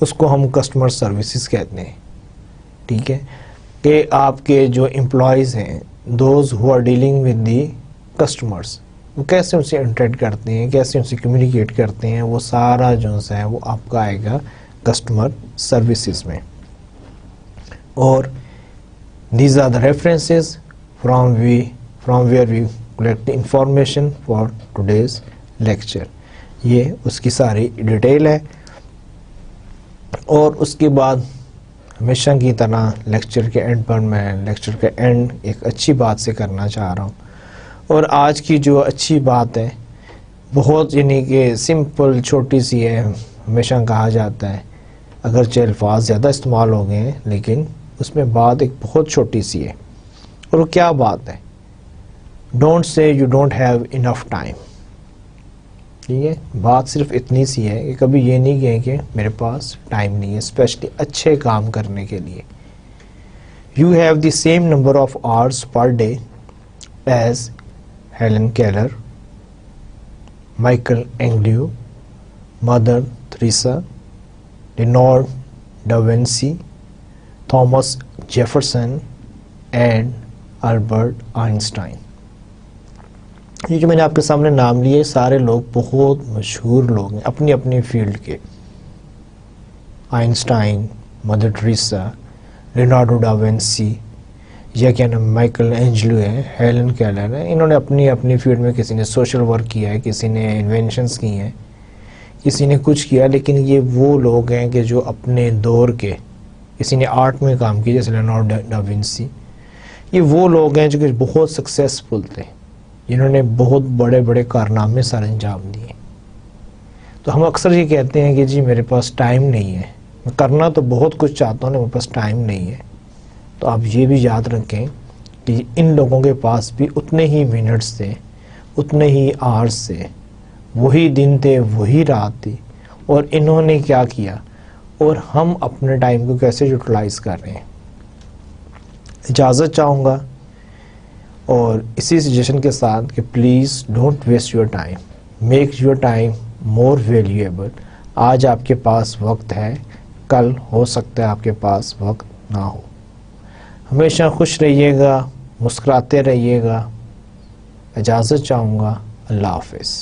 اس کو ہم کسٹمر سروسز کہتے ہیں. ٹھیک ہے کہ آپ کے جو امپلائیز ہیں those who are dealing with the customers وہ کیسے ان سے انٹریکٹ کرتے ہیں, کیسے ان سے کمیونیکیٹ کرتے ہیں, وہ سارا جو ہے وہ آپ کا آئے گا کسٹمر سروسز میں. اور these are the references from where we collect information for today's lecture. یہ اس کی ساری ڈیٹیل ہے. اور اس کے بعد ہمیشہ کی طرح لیکچر کے اینڈ پر میں لیکچر کا اینڈ ایک اچھی بات سے کرنا چاہ رہا ہوں. اور آج کی جو اچھی بات ہے بہت یعنی کہ سمپل چھوٹی سی ہے. ہمیشہ کہا جاتا ہے اگرچہ الفاظ زیادہ استعمال ہو گئے ہیں لیکن اس میں بات ایک بہت چھوٹی سی ہے. اور وہ کیا بات ہے؟ Don't say you don't have enough time. ٹھیک ہے, بات صرف اتنی سی ہے کہ کبھی یہ نہیں کہیں کہ میرے پاس ٹائم نہیں ہے اسپیشلی اچھے کام کرنے کے لیے. You have the same number of hours per day as Helen Keller, Michelangelo, Mother Teresa, Leonardo da Vinci, Thomas Jefferson and Albert Einstein. یہ جو میں نے آپ کے سامنے نام لیے سارے لوگ بہت مشہور لوگ ہیں اپنی اپنی فیلڈ کے. Einstein, mother Teresa, Leonardo da Vinci, یا کیا نام مائیکل اینجلو ہے, ہیلن کیلر ہے. انہوں نے اپنی اپنی فیلڈ میں کسی نے سوشل ورک کیا ہے, کسی نے انوینشنز کی ہیں, کسی نے کچھ کیا. لیکن یہ وہ لوگ ہیں کہ جو اپنے دور کے, کسی نے آرٹ میں کام کیا جیسے لینارڈو ڈا وینسی. یہ وہ لوگ ہیں جو کہ بہت سکسیسفل تھے, جنہوں نے بہت بڑے بڑے کارنامے سر انجام دیے. تو ہم اکثر یہ کہتے ہیں کہ جی میرے پاس ٹائم نہیں ہے, میں کرنا تو بہت کچھ چاہتا ہوں میرے پاس ٹائم نہیں ہے. تو آپ یہ بھی یاد رکھیں کہ ان لوگوں کے پاس بھی اتنے ہی منٹس تھے, اتنے ہی آورس تھے, وہی دن تھے, وہی رات تھی, اور انہوں نے کیا کیا اور ہم اپنے ٹائم کو کیسے یوٹیلائز کر رہے ہیں. اجازت چاہوں گا اور اسی سجیشن کے ساتھ کہ please don't waste your time, make your time more valuable. آج آپ کے پاس وقت ہے, کل ہو سکتا ہے آپ کے پاس وقت نہ ہو. ہمیشہ خوش رہیے گا, مسکراتے رہیے گا. اجازت چاہوں گا. اللہ حافظ.